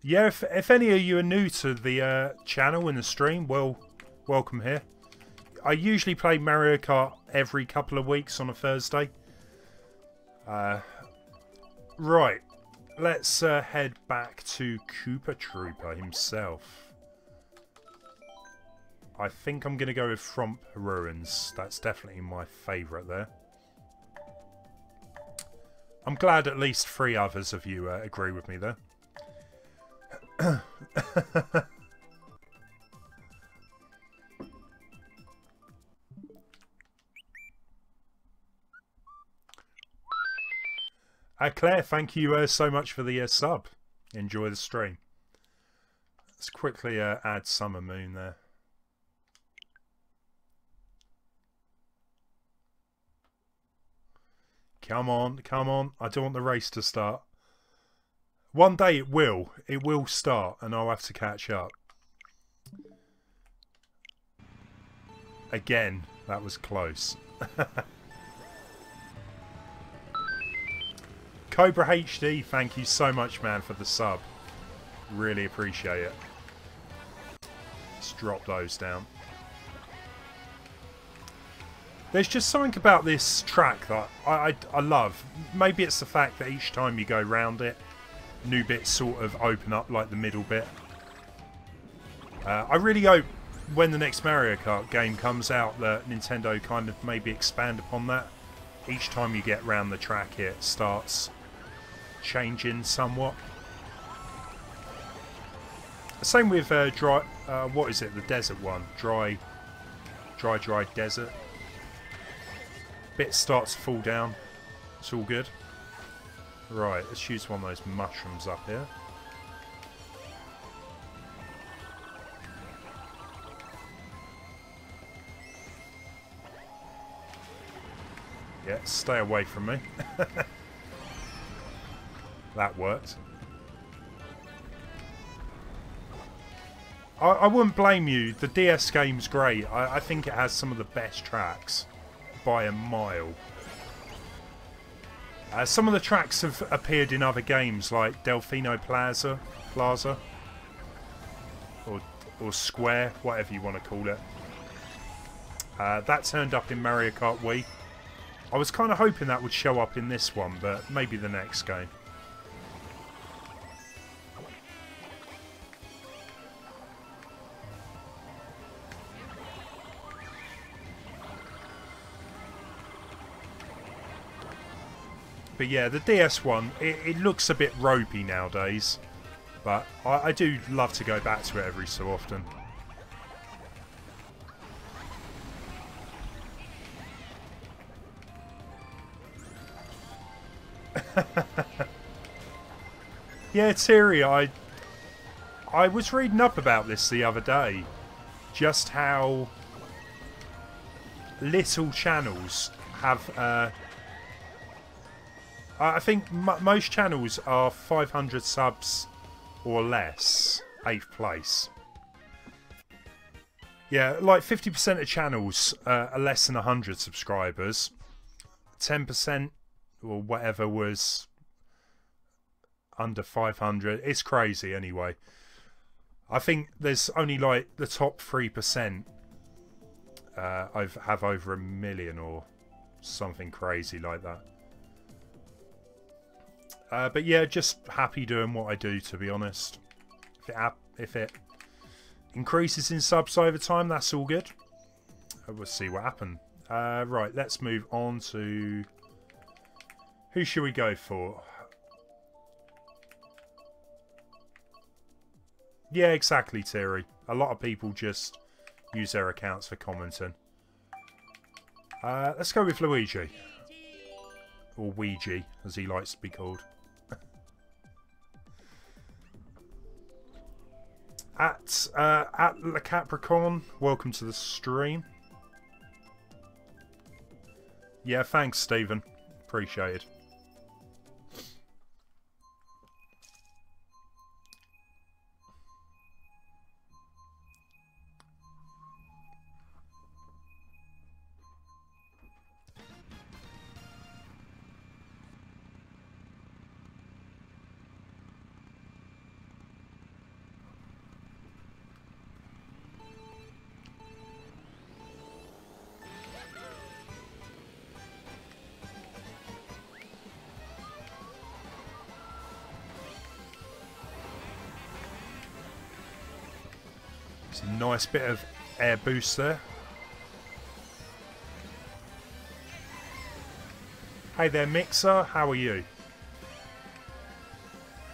Yeah, if any of you are new to the channel and the stream, well, welcome here. I usually play Mario Kart every couple of weeks on a Thursday. Right. Let's head back to Koopa Trooper himself. I think I'm going to go with Fromp Ruins. That's definitely my favourite there. I'm glad at least 3 others of you agree with me there. Claire, thank you so much for the sub. Enjoy the stream. Let's quickly add Summer Moon there. Come on, come on. I don't want the race to start. One day it will. It will start and I'll have to catch up. Again, that was close. Cobra HD, thank you so much, man, for the sub. Really appreciate it. Let's drop those down. There's just something about this track that I love. Maybe it's the fact that each time you go round it, new bits sort of open up, like the middle bit. I really hope when the next Mario Kart game comes out that Nintendo kind of maybe expand upon that. Each time you get round the track it starts changing somewhat. Same with what is it, the desert one? Dry desert. Bits start to fall down. It's all good. Right, let's use one of those mushrooms up here. Yeah, stay away from me. That worked. I wouldn't blame you. The DS game's great. I think it has some of the best tracks by a mile. Some of the tracks have appeared in other games like Delfino Plaza or Square, whatever you want to call it. That turned up in Mario Kart Wii. I was kind of hoping that would show up in this one, but maybe the next game. But yeah, the DS one, it looks a bit ropey nowadays. But I do love to go back to it every so often. Yeah, Terry, I was reading up about this the other day. Just how little channels have... I think most channels are 500 subs or less, 8th place. Yeah, like 50% of channels are less than 100 subscribers. 10% or whatever was under 500. It's crazy anyway. I think there's only like the top 3% have over 1 million or something crazy like that. But yeah, just happy doing what I do, to be honest. If it increases in subs over time, that's all good. We'll see what happens. Right, let's move on to... Who should we go for? Yeah, exactly, Terry. A lot of people just use their accounts for commenting. Let's go with Luigi. Or Ouija, as he likes to be called. At the Capricorn, welcome to the stream. Yeah, thanks, Stephen. Appreciated. Nice bit of air boost there. Hey there, Mixer. How are you?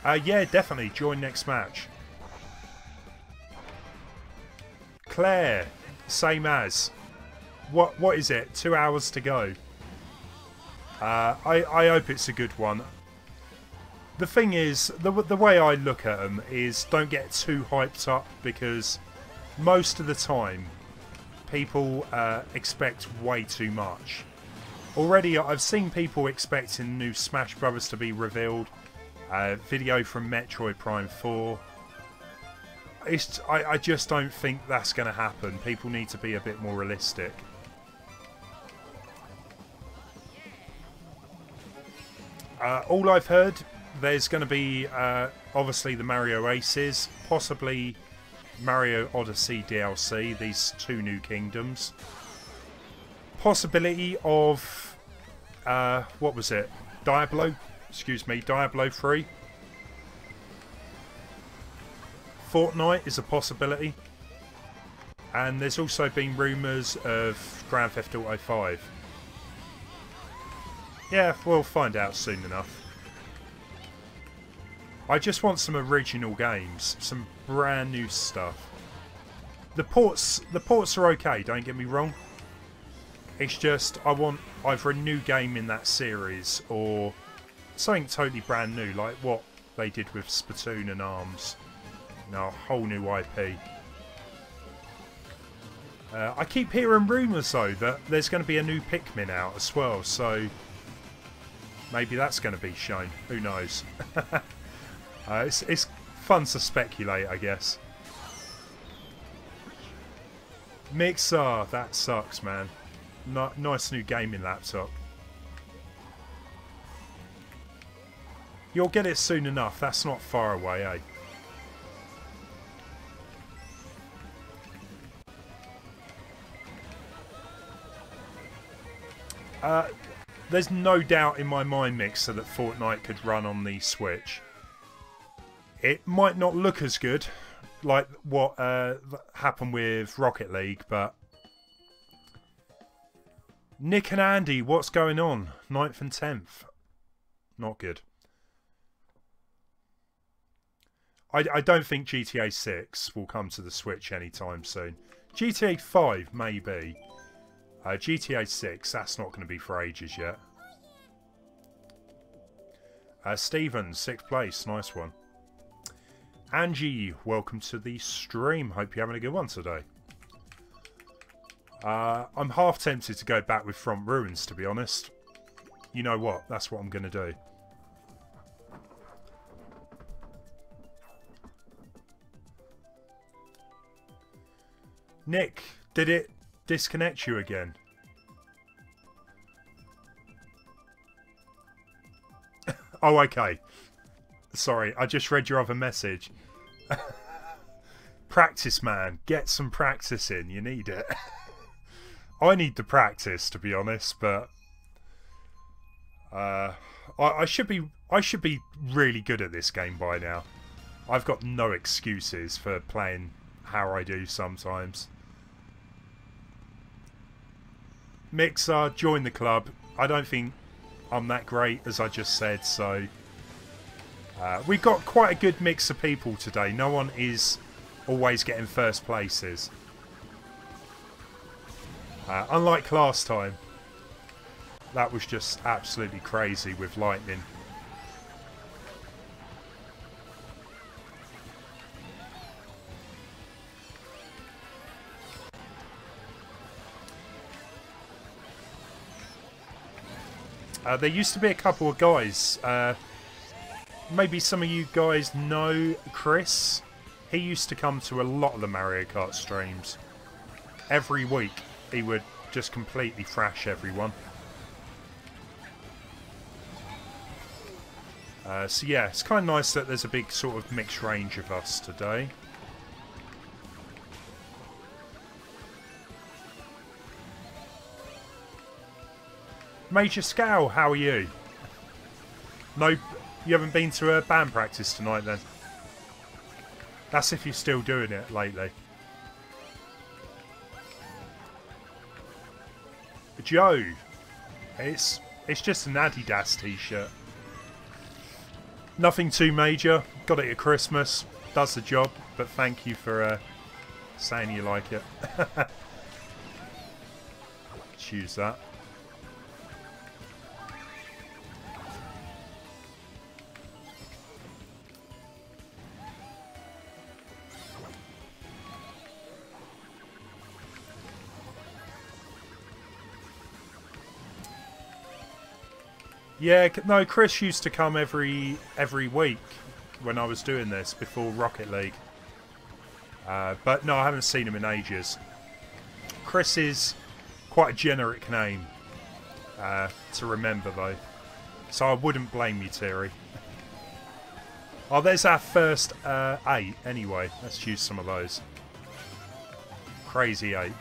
Yeah, definitely. Join next match. Claire, same as. What is it? 2 hours to go. I hope it's a good one. The thing is, the way I look at them is don't get too hyped up, because most of the time people expect way too much. Already I've seen people expecting new Smash Brothers to be revealed, video from Metroid Prime 4. I just don't think that's going to happen. People need to be a bit more realistic. All I've heard, there's going to be obviously the Mario Aces, possibly Mario Odyssey DLC, these 2 new kingdoms. possibility of what was it? Diablo? Excuse me, Diablo 3. Fortnite is a possibility. And there's also been rumours of Grand Theft Auto 5. Yeah, we'll find out soon enough. I just want some original games, some brand new stuff. The ports are okay, don't get me wrong. It's just I want either a new game in that series or something totally brand new, like what they did with Splatoon and ARMS. A whole new IP. I keep hearing rumours though that there's going to be a new Pikmin out as well, so maybe that's going to be shown. Who knows? It's fun to speculate, I guess. Mixer, that sucks, man. Nice new gaming laptop. You'll get it soon enough. That's not far away, eh? There's no doubt in my mind, Mixer, that Fortnite could run on the Switch. It might not look as good, like what happened with Rocket League, but... Nick and Andy, what's going on? 9th and 10th. Not good. I don't think GTA 6 will come to the Switch anytime soon. GTA 5, maybe. GTA 6, that's not going to be for ages yet. Stephen, 6th place, nice one. Angie, welcome to the stream. Hope you're having a good one today. I'm half tempted to go back with Front Ruins, to be honest. You know what? That's what I'm going to do. Nick, did it disconnect you again? Oh, okay. Sorry, I just read your other message. Practice, man. Get some practice in. You need it. I need the practice, to be honest, but I should be really good at this game by now. I've got no excuses for playing how I do sometimes. Mixer, join the club. I don't think I'm that great, as I just said, so we've got quite a good mix of people today. No one is always getting first places. Unlike last time, that was just absolutely crazy with lightning. There used to be a couple of guys. Maybe some of you guys know Chris. He used to come to a lot of the Mario Kart streams. Every week he would just completely thrash everyone. So yeah, it's kind of nice that there's a big sort of mixed range of us today. Majorskalle, how are you? No, you haven't been to a band practice tonight then? That's if you're still doing it lately. Joe, it's just an Adidas t-shirt. Nothing too major. Got it at Christmas. Does the job, but thank you for saying you like it. Choose that. Yeah, no, Chris used to come every week when I was doing this before Rocket League. But no, I haven't seen him in ages. Chris is quite a generic name to remember, though. So I wouldn't blame you, Terry. Oh, there's our first 8, anyway. Let's use some of those. Crazy 8.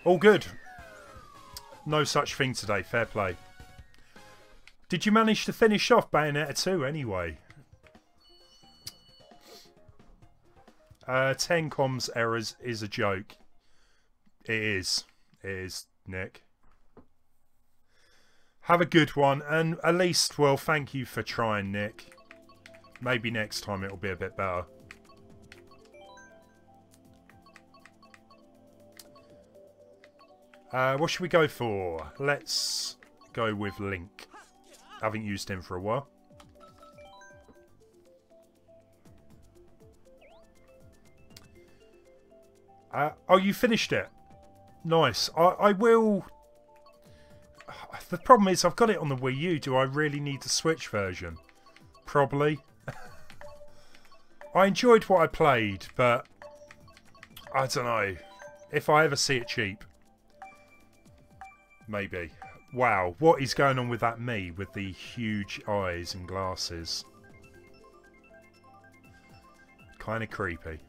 All good. No such thing today. Fair play. Did you manage to finish off Bayonetta 2 anyway? 10 comms errors is a joke. It is. It is, Nick. Have a good one. And at least, well, thank you for trying, Nick. Maybe next time it'll be a bit better. What should we go for? Let's go with Link. I haven't used him for a while. Oh, you finished it. Nice. I will... The problem is I've got it on the Wii U. Do I really need the Switch version? Probably. I enjoyed what I played, but... I don't know. If I ever see it cheap. Maybe. Wow, what is going on with that me with the huge eyes and glasses? Kind of creepy.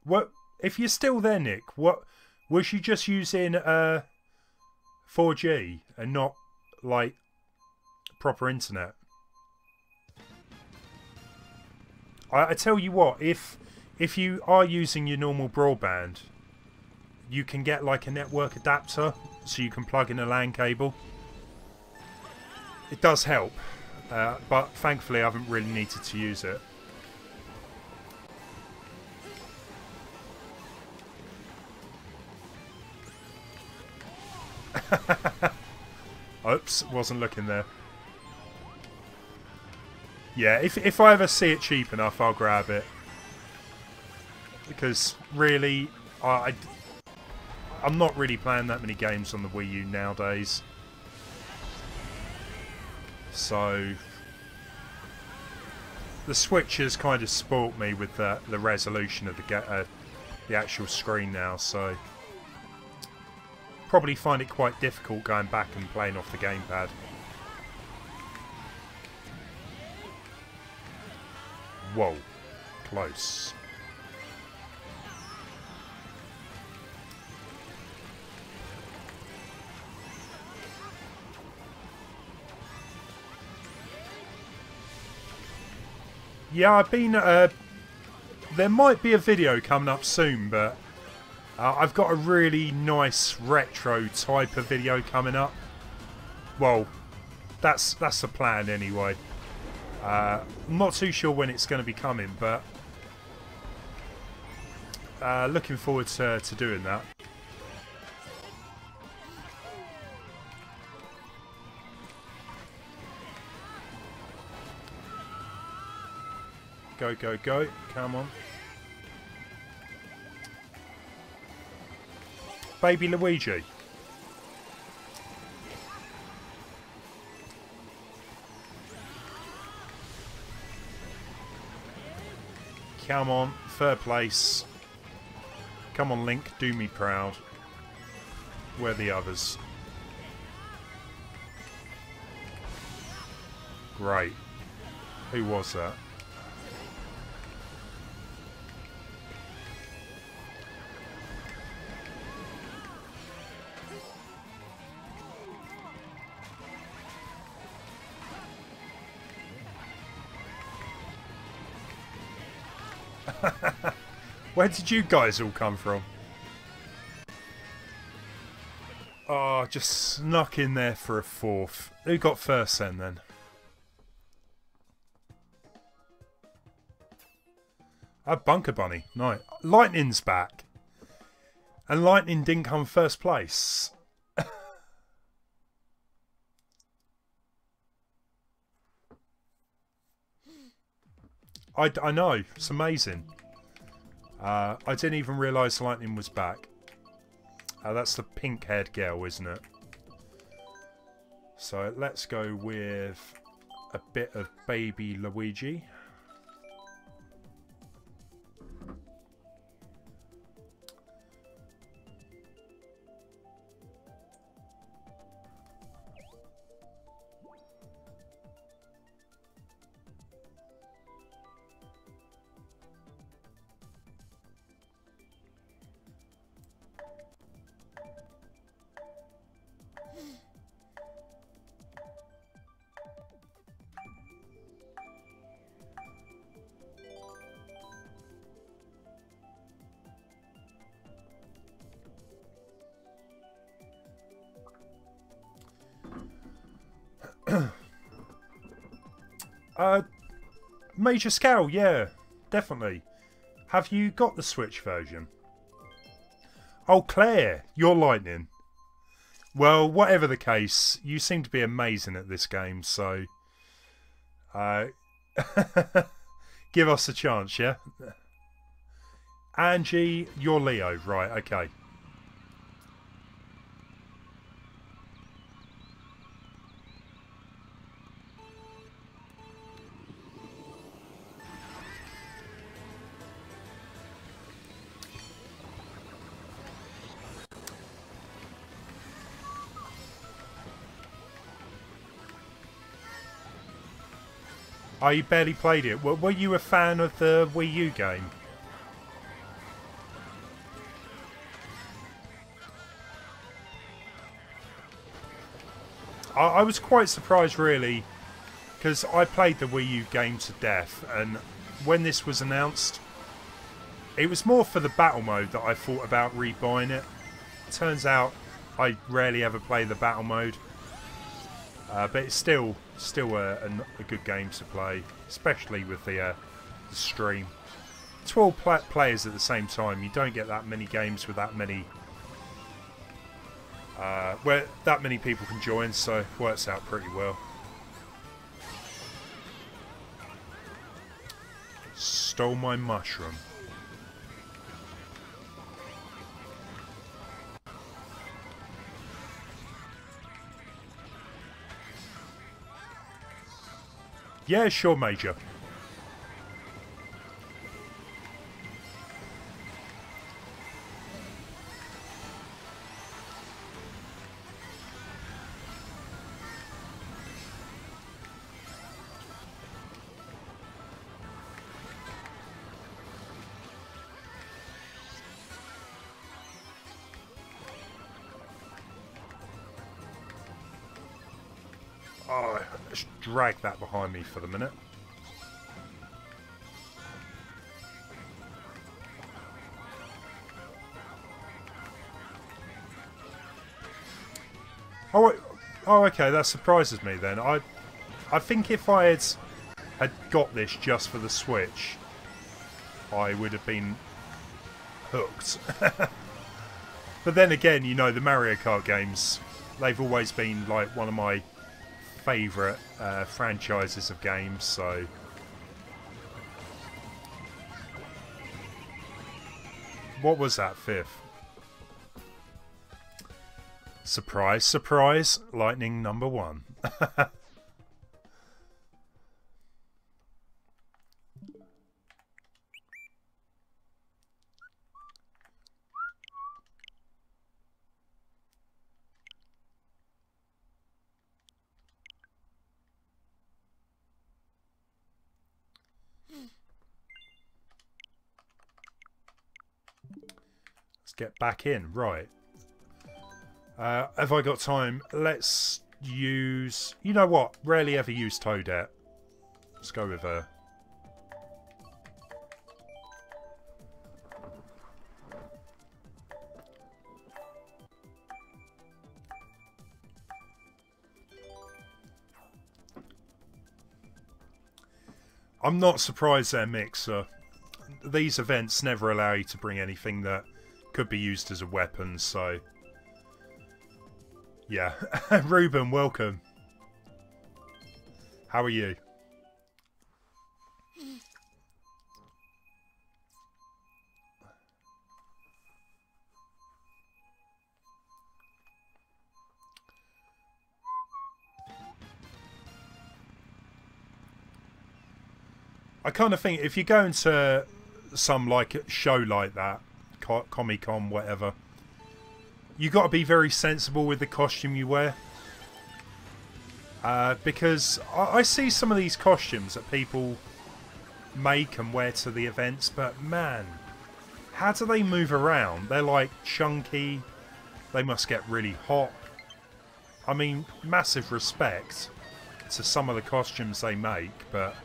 What? If you're still there, Nick, what was you just using 4G and not like proper internet? I tell you what, if you are using your normal broadband, you can get like a network adapter so you can plug in a LAN cable. It does help, but thankfully I haven't really needed to use it. Oops, wasn't looking there. Yeah, if I ever see it cheap enough, I'll grab it. Because really, I'm not really playing that many games on the Wii U nowadays. So the Switch has kind of spoilt me with the resolution of the actual screen now. So probably find it quite difficult going back and playing off the gamepad. Whoa, close. Yeah, I've been... there might be a video coming up soon, but I've got a really nice retro type of video coming up. Well, that's the plan anyway. I'm not too sure when it's going to be coming, but looking forward to doing that. Go, go, go. Come on. Baby Luigi. Come on. Third place. Come on, Link. Do me proud. Where are the others? Great. Who was that? Where did you guys all come from? Oh, just snuck in there for a fourth. Who got first then? Bunker Bunny. Nice. Lightning's back. And Lightning didn't come first place. I know. It's amazing. I didn't even realise Lightning was back. That's the pink-haired girl, isn't it? So let's go with a bit of Baby Luigi. Majorskalle, yeah, definitely. Have you got the Switch version? Oh, Claire, you're lightning. Well, whatever the case, you seem to be amazing at this game, so give us a chance, yeah? Angie, you're Leo, right, okay. Oh, you barely played it. Were you a fan of the Wii U game? I was quite surprised, really, because I played the Wii U game to death, and when this was announced, it was more for the battle mode that I thought about rebuying it. Turns out I rarely ever play the battle mode, but it's still a good game to play, especially with the stream. 12 players at the same time. You don't get that many games with that many where that many people can join, so it works out pretty well. Stole my mushroom. Yeah, sure, Major. Oh, let's drag that behind me for the minute. Oh, okay, that surprises me then. I think if I had got this just for the Switch, I would have been hooked. But then again, you know, the Mario Kart games, they've always been like one of my favourite franchises of games, so... What was that, fifth? Surprise, surprise, lightning number 1. Let's get back in, right. Have I got time? Let's use... You know what? Rarely ever use Toadette. Let's go with her. I'm not surprised they're Mixer. These events never allow you to bring anything that could be used as a weapon, so... Yeah. Ruben, welcome. How are you? I kind of think if you go into some like show like that, Comic-Con, whatever, you got to be very sensible with the costume you wear. Because I see some of these costumes that people make and wear to the events, but man, how do they move around? They're like chunky, they must get really hot. I mean, massive respect to some of the costumes they make, but...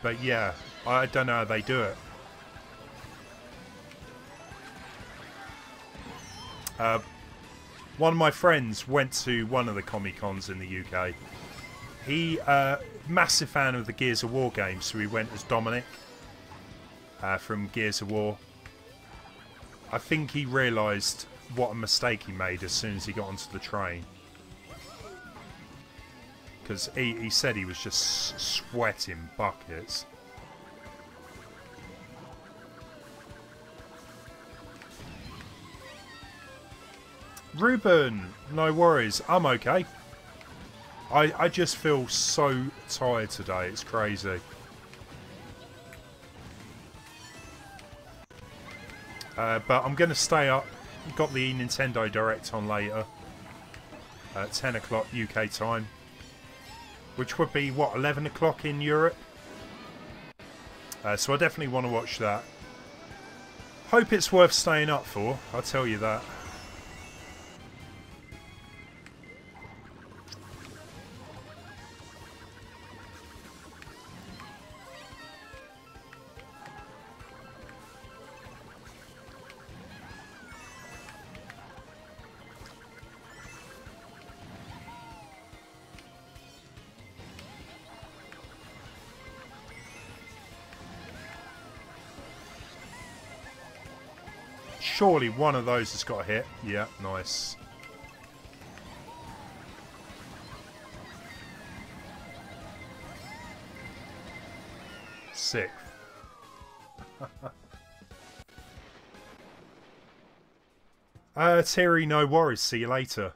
but yeah, I don't know how they do it. One of my friends went to one of the Comic-Cons in the UK. He, massive fan of the Gears of War games, so he went as Dominic from Gears of War. I think he realised what a mistake he made as soon as he got onto the train. Because he said he was just sweating buckets. Ruben, no worries, I'm okay. I just feel so tired today, it's crazy. But I'm going to stay up. Got the Nintendo Direct on later. At 10 o'clock UK time. Which would be, what, 11 o'clock in Europe? So I definitely want to watch that. Hope it's worth staying up for, I'll tell you that. Surely one of those has got a hit. Yeah, nice. Sick. Terry, no worries. See you later.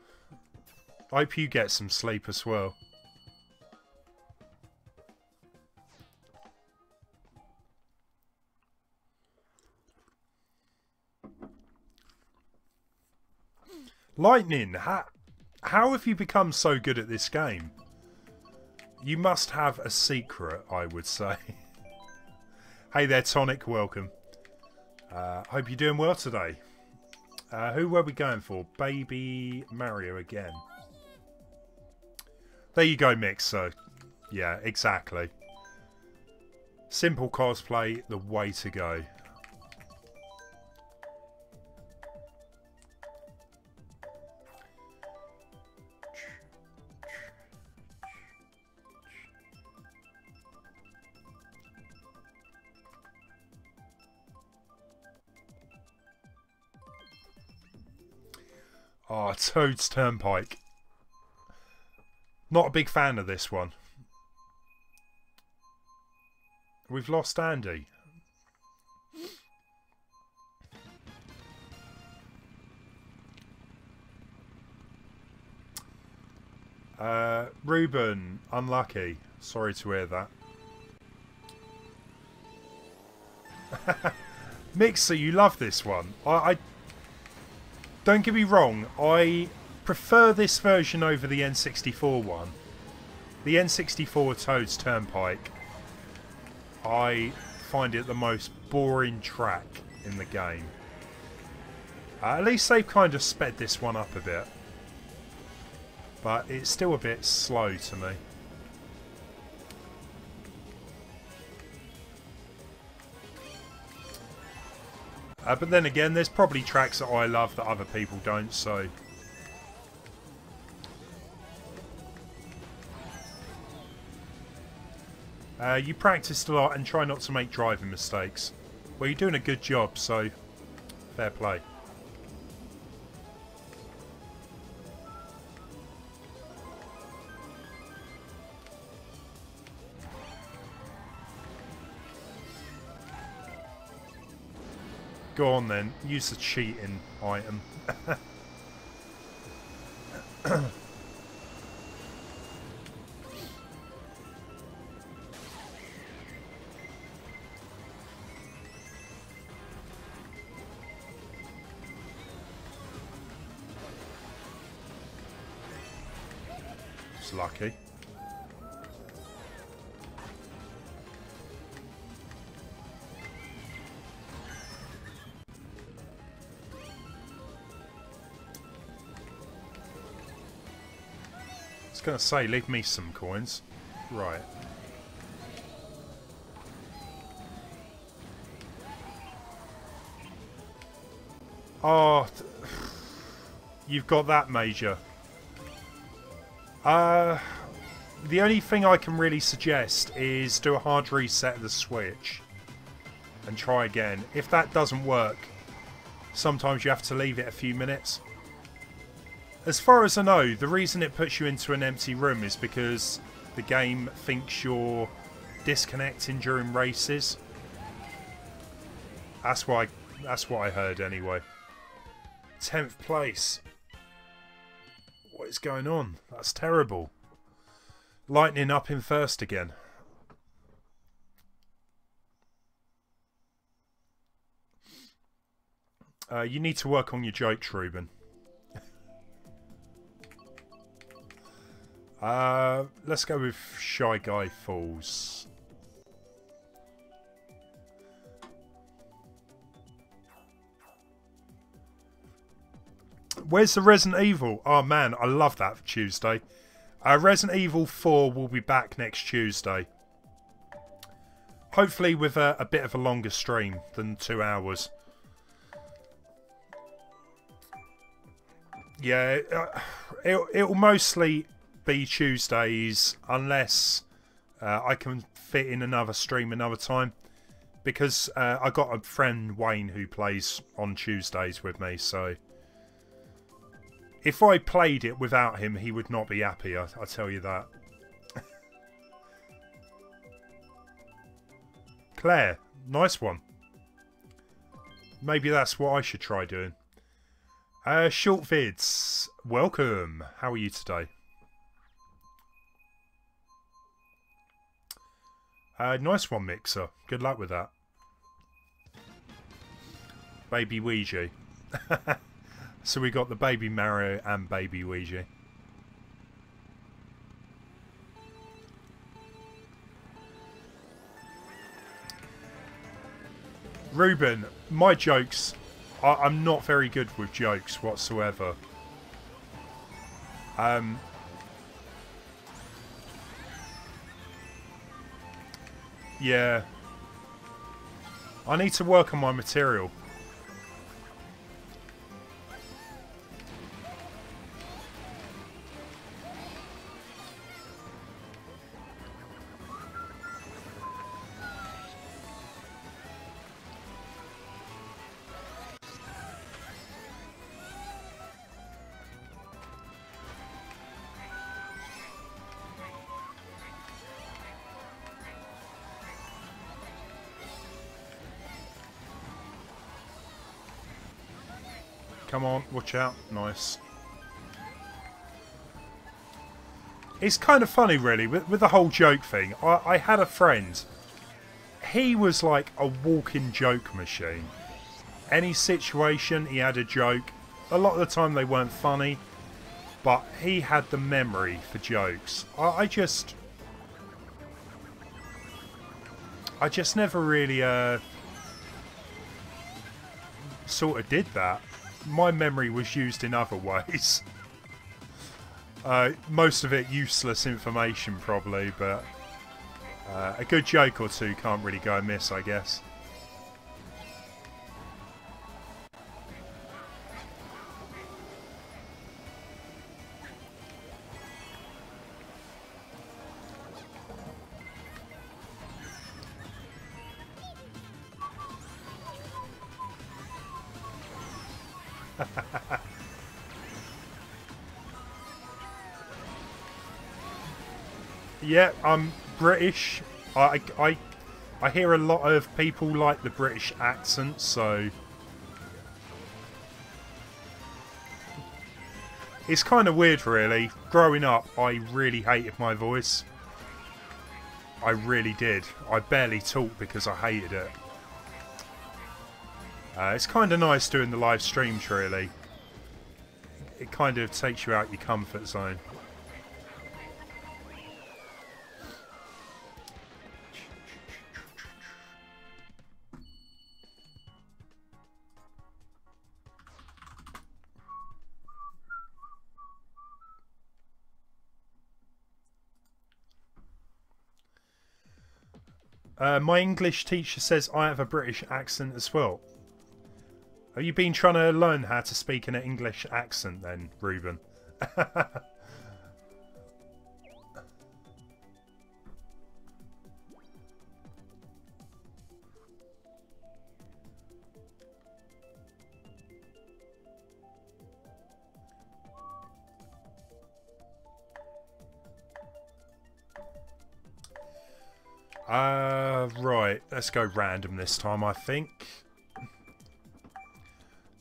Hope you get some sleep as well. Lightning, how have you become so good at this game? You must have a secret, I would say. Hey there, Tonic, welcome. Hope you're doing well today. Who were we going for? Baby Mario again. There you go, Mix. So, yeah, exactly. Simple cosplay, the way to go. Oh, Toad's Turnpike. Not a big fan of this one. We've lost Andy. Ruben, unlucky. Sorry to hear that. Mixer, you love this one. I don't get me wrong, I prefer this version over the N64 one. The N64 Toad's Turnpike, I find it the most boring track in the game. At least they've kind of sped this one up a bit. But it's still a bit slow to me. But then again, there's probably tracks that I love that other people don't, so... you practiced a lot and try not to make driving mistakes. Well, you're doing a good job, so fair play. Go on then, use the cheating item. It's lucky. I was going to say, leave me some coins. Right. Oh. You've got that, Major. The only thing I can really suggest is do a hard reset of the Switch and try again. If that doesn't work, sometimes you have to leave it a few minutes. As far as I know, the reason it puts you into an empty room is because the game thinks you're disconnecting during races. That's what I heard anyway. 10th place. What is going on? That's terrible. Lightning up in first again. You need to work on your jokes, Ruben. Let's go with Shy Guy Falls. Where's the Resident Evil? Oh man, I love that for Tuesday. Resident Evil 4 will be back next Tuesday. Hopefully with a bit of a longer stream than 2 hours. Yeah, it'll mostly be Tuesdays unless I can fit in another stream another time. Because I got a friend, Wayne, who plays on Tuesdays with me, so... If I played it without him, he would not be happy, I tell you that. Claire, nice one. Maybe that's what I should try doing. Short vids, welcome. How are you today? Nice one, Mixer. Good luck with that. Baby Ouija. So we got the Baby Mario and Baby Ouija. Ruben, my jokes, I'm not very good with jokes whatsoever. Yeah. I need to work on my material. Come on, watch out. Nice. It's kind of funny, really, with the whole joke thing. I had a friend. He was like a walking joke machine. Any situation, he had a joke. A lot of the time they weren't funny, but he had the memory for jokes. I just never really sort of did that. My memory was used in other ways. Most of it useless information, probably, but a good joke or two can't really go amiss, I guess. Yeah, I'm British. I hear a lot of people like the British accent, so it's kind of weird, really. Growing up, I really hated my voice. I really did. I barely talked because I hated it. It's kind of nice doing the live streams, really. It kind of takes you out your comfort zone. My English teacher says I have a British accent as well. Have you been trying to learn how to speak in an English accent then, Ruben? Right, let's go random this time, I think.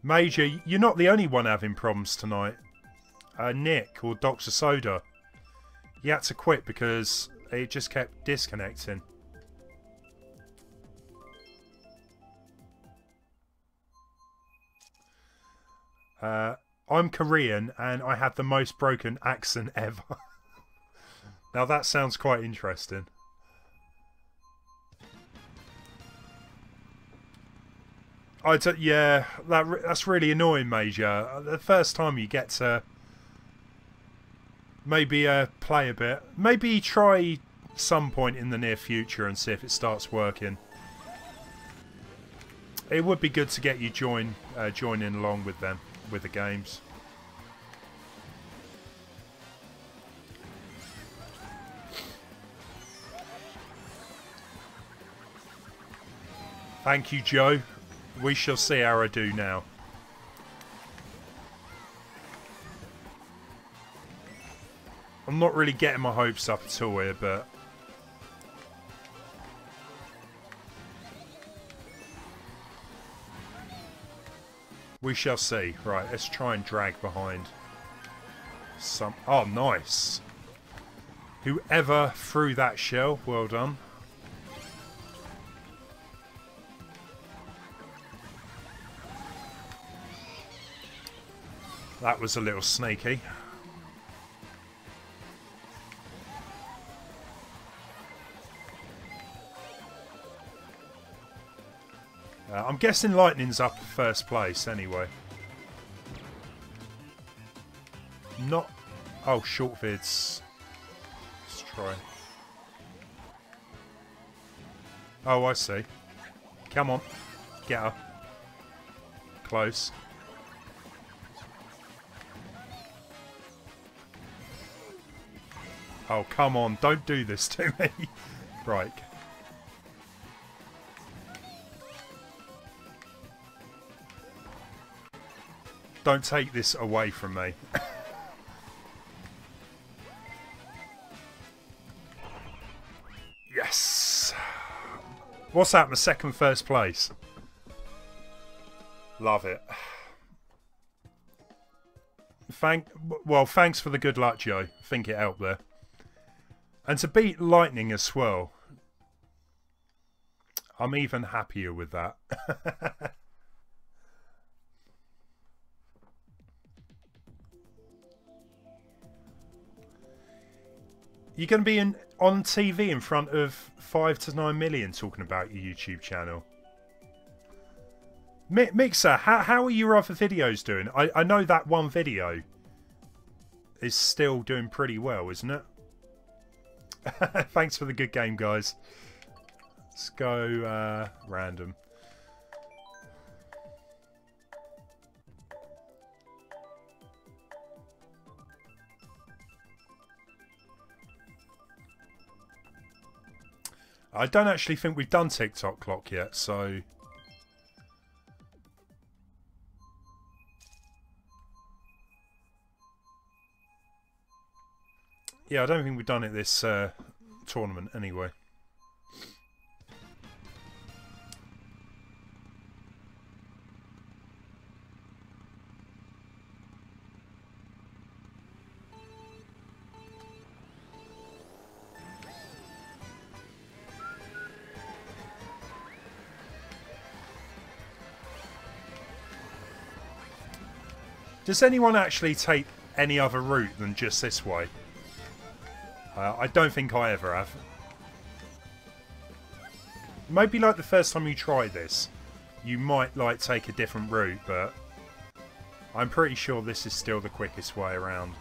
Major, you're not the only one having problems tonight. Nick, or Dr. Soda, he had to quit because it just kept disconnecting. I'm Korean and I had the most broken accent ever. Now that sounds quite interesting. Yeah, that's really annoying, Major. The first time you get to maybe play a bit, maybe try some point in the near future and see if it starts working. It would be good to get you joining along with them, with the games. Thank you, Joe. We shall see how I do now. I'm not really getting my hopes up at all here, but... we shall see. Right, let's try and drag behind some... oh, nice. Whoever threw that shell, well done. That was a little sneaky. I'm guessing Lightning's up first place anyway. Not... oh, short vids. Let's try. Oh, I see. Come on. Get her. Close. Oh, come on. Don't do this to me. Right. Don't take this away from me. Yes. What's that? My second first place. Love it. Well, thanks for the good luck, Joe. I think it helped there. And to beat Lightning as well. I'm even happier with that. You're going to be on TV in front of 5 to 9 million talking about your YouTube channel. Mixer, how are your other videos doing? I know that one video is still doing pretty well, isn't it? Thanks for the good game, guys. Let's go random. I don't actually think we've done TikTok clock yet, so... yeah, I don't think we've done it this tournament anyway. Does anyone actually take any other route than just this way? I don't think I ever have. Maybe like the first time you try this, you might like take a different route, but I'm pretty sure this is still the quickest way around.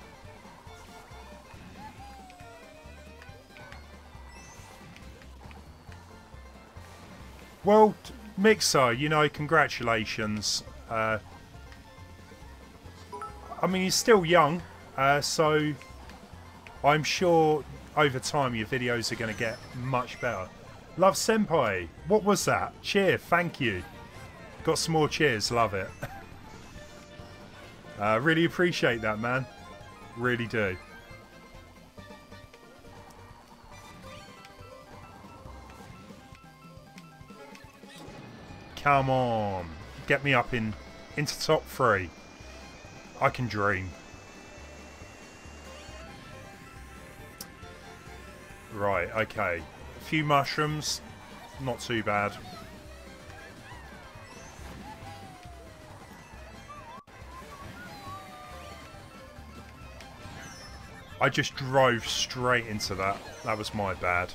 Well, Mixer, you know, congratulations. I mean, he's still young, so I'm sure over time your videos are going to get much better. Love Senpai, what was that? Cheer, thank you. Got some more cheers, love it. Really appreciate that, man. Really do. Come on. Get me up into top 3. I can dream. Right, okay. A few mushrooms. Not too bad. I just drove straight into that. That was my bad.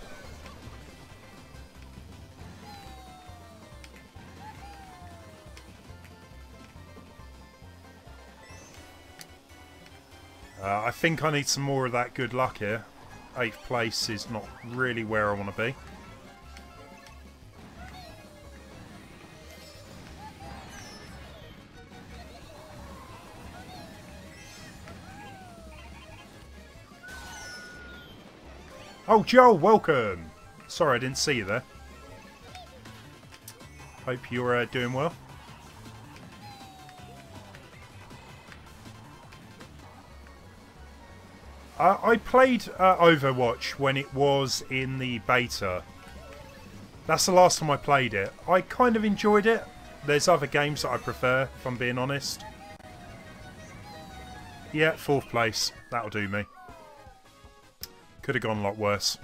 I think I need some more of that good luck here. 8th place is not really where I want to be. Oh, Joel, welcome! Sorry, I didn't see you there. Hope you're doing well. I played Overwatch when it was in the beta. That's the last time I played it. I kind of enjoyed it. There's other games that I prefer, if I'm being honest. Yeah, 4th place. That'll do me. Could have gone a lot worse.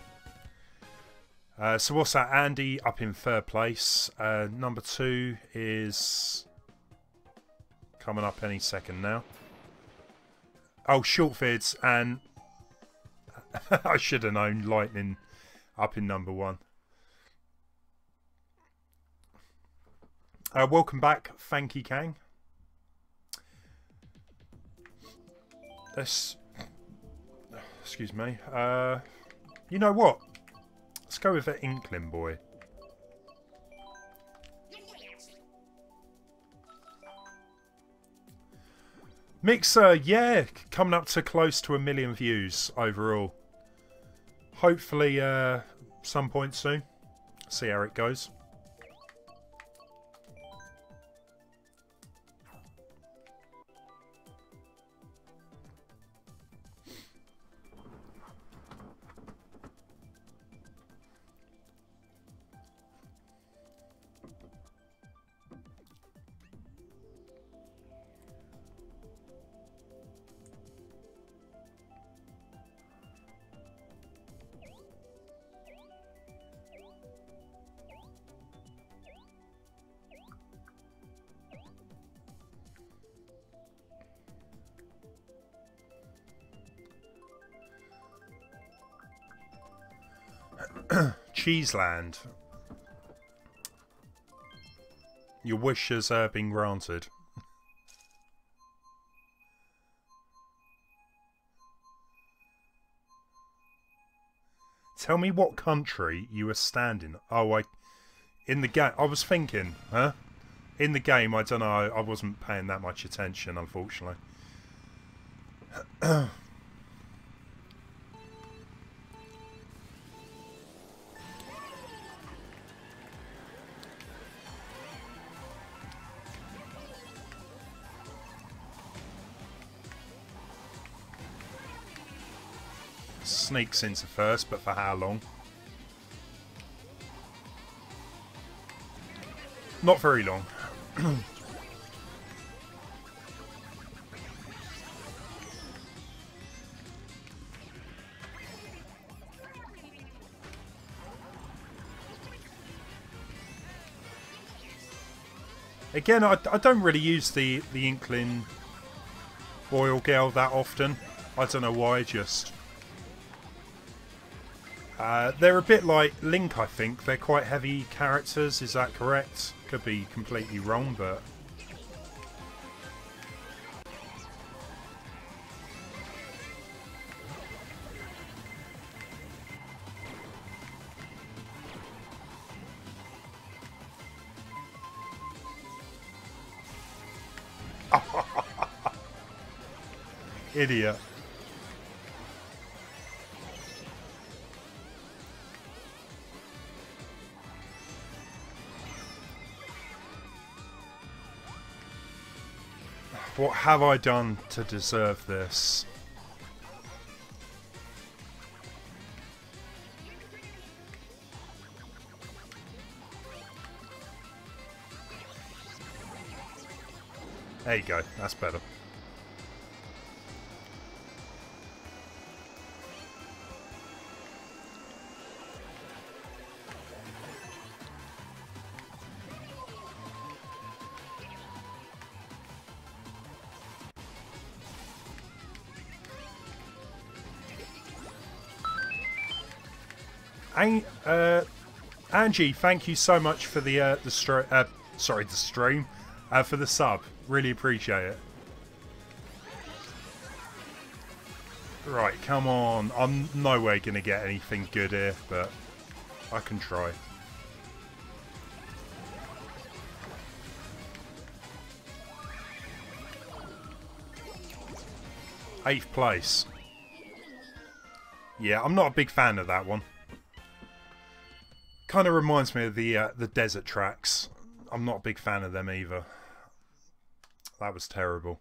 So what's that? Andy up in 3rd place. Number 2 is coming up any second now. Oh, Shortvids and... I should have known Lightning up in number 1. Welcome back, Thanky Kang. Let's... Excuse me. You know what? Let's go with the Inkling boy. Mixer, yeah, coming up to close to 1 million views overall. Hopefully, some point soon. See how it goes. Cheeseland. Your wish has been granted. Tell me what country you were standing. Oh, in the game. I was thinking, huh? In the game, I don't know. I wasn't paying that much attention, unfortunately. Sneaks into first, but for how long? Not very long. Again, I don't really use the Inkling Boil Gale that often. I don't know why, just... they're a bit like Link, I think. They're quite heavy characters, is that correct? Could be completely wrong, but... Idiot. What have I done to deserve this? There you go, that's better. Angie, thank you so much for the stream, for the sub. Really appreciate it. Right, come on. I'm nowhere going to get anything good here, but I can try. Eighth place. Yeah, I'm not a big fan of that one. Kind of reminds me of the desert tracks. I'm not a big fan of them either. That was terrible.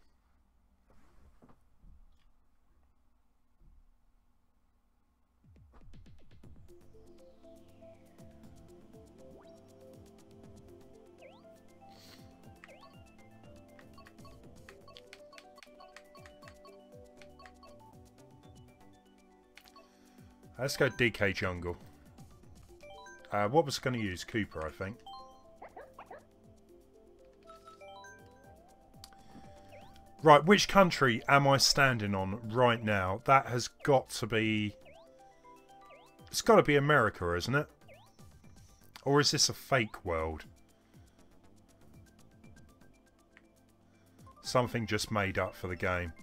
Let's go DK Jungle. What was going to use? Cooper, I think. Right, which country am I standing on right now? That has got to be... It's got to be America, isn't it? Or is this a fake world? Something just made up for the game.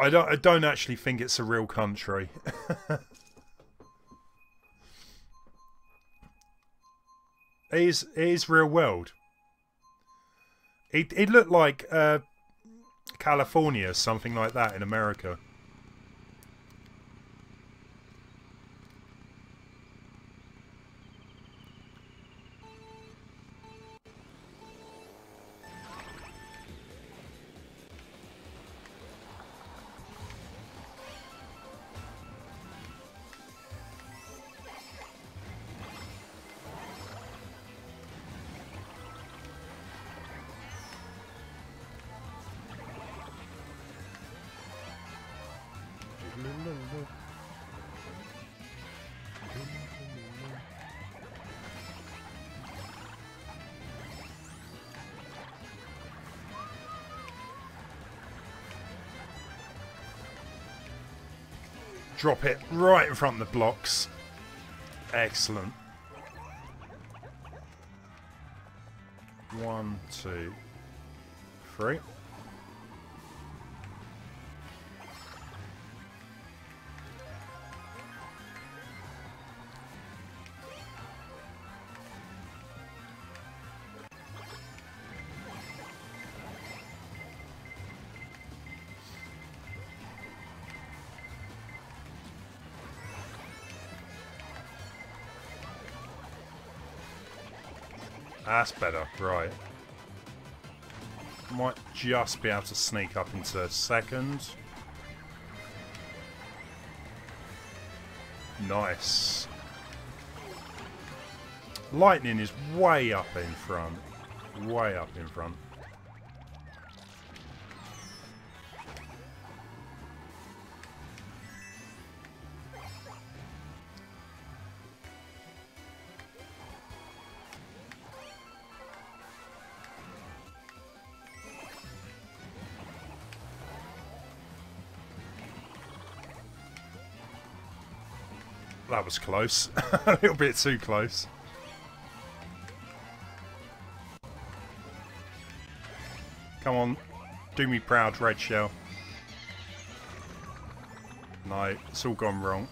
I don't actually think it's a real country. It is real world. It looked like California, something like that in America. Drop it right in front of the blocks. Excellent. 1, 2, 3. That's better, right. Might just be able to sneak up into second. Nice. Lightning is way up in front. Way up in front. That was close. A little bit too close. Come on. Do me proud, Red Shell. No, it's all gone wrong.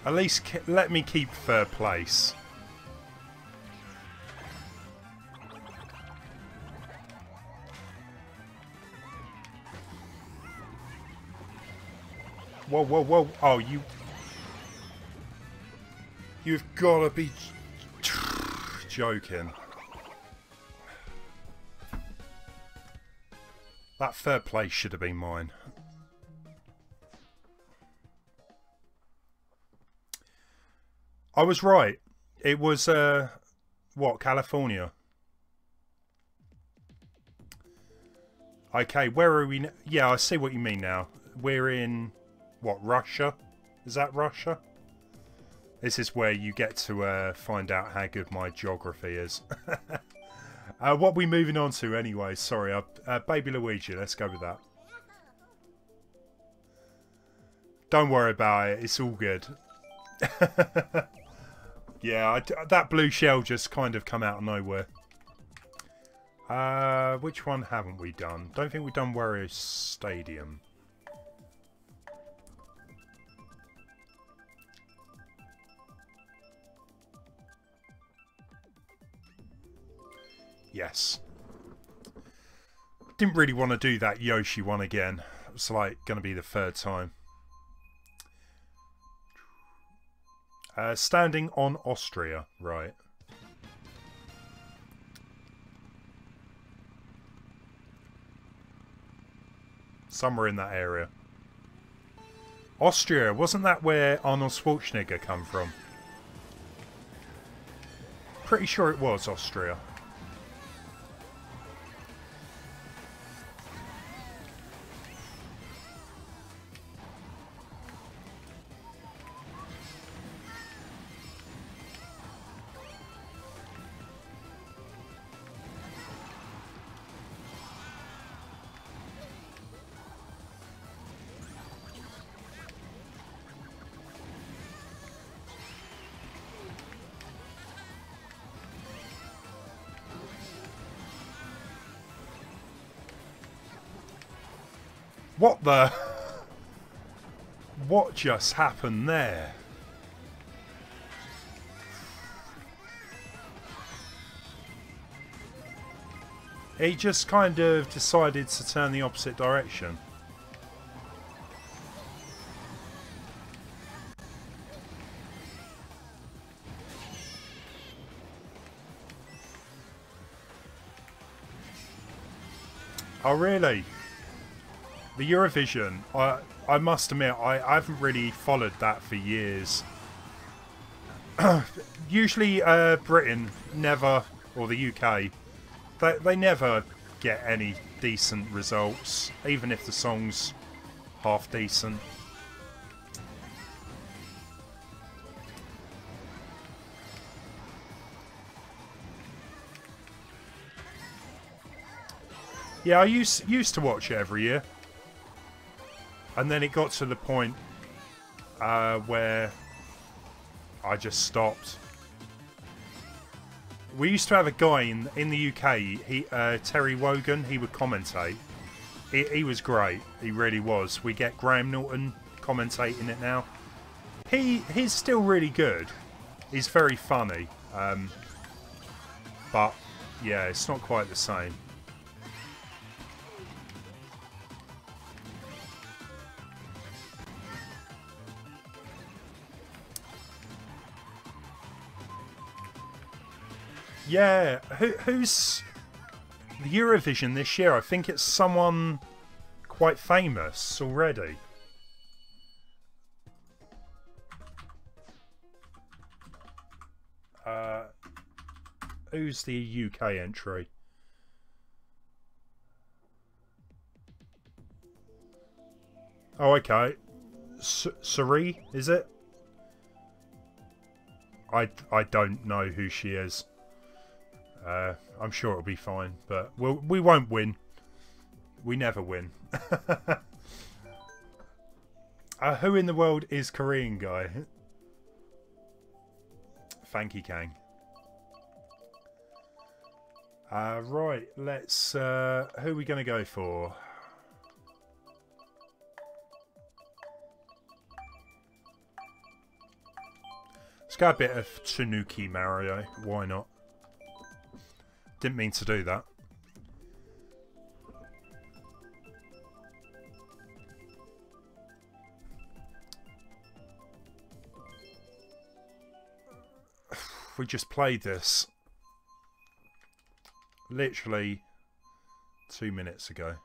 At least let me keep third place. Whoa, whoa, whoa. Oh, you've got to be joking. That third place should have been mine. I was right. It was, what, California? Okay, where are we? Yeah, I see what you mean now. We're in, what, Russia? Is that Russia? This is where you get to find out how good my geography is. What are we moving on to anyway? Sorry, Baby Luigi, let's go with that. Don't worry about it, it's all good. Yeah, that blue shell just kind of come out of nowhere. Which one haven't we done? Don't think we've done Wario Stadium. Yes. Didn't really want to do that Yoshi one again. It's like going to be the third time. Standing on Austria, right. Somewhere in that area. Austria, wasn't that where Arnold Schwarzenegger come from? Pretty sure it was Austria. What the... What just happened there? He just kind of decided to turn the opposite direction. Oh, really? The Eurovision, I must admit, I haven't really followed that for years. Usually Britain never, or the UK, they never get any decent results, even if the song's half decent. Yeah, I used to watch it every year. And then it got to the point where I just stopped. We used to have a guy in the UK, Terry Wogan, he would commentate. He was great, he really was. We get Graham Norton commentating it now. He's still really good. He's very funny. But, yeah, it's not quite the same. Yeah, who's the Eurovision this year? I think it's someone quite famous already. Who's the UK entry? Oh, okay. Sari, is it? I don't know who she is. I'm sure it'll be fine, but we won't win. We never win. Who in the world is Korean guy? Thank you, Kang. Right, let's... who are we going to go for? Let's go a bit of Tanuki Mario. Why not? Didn't mean to do that. We just played this literally 2 minutes ago.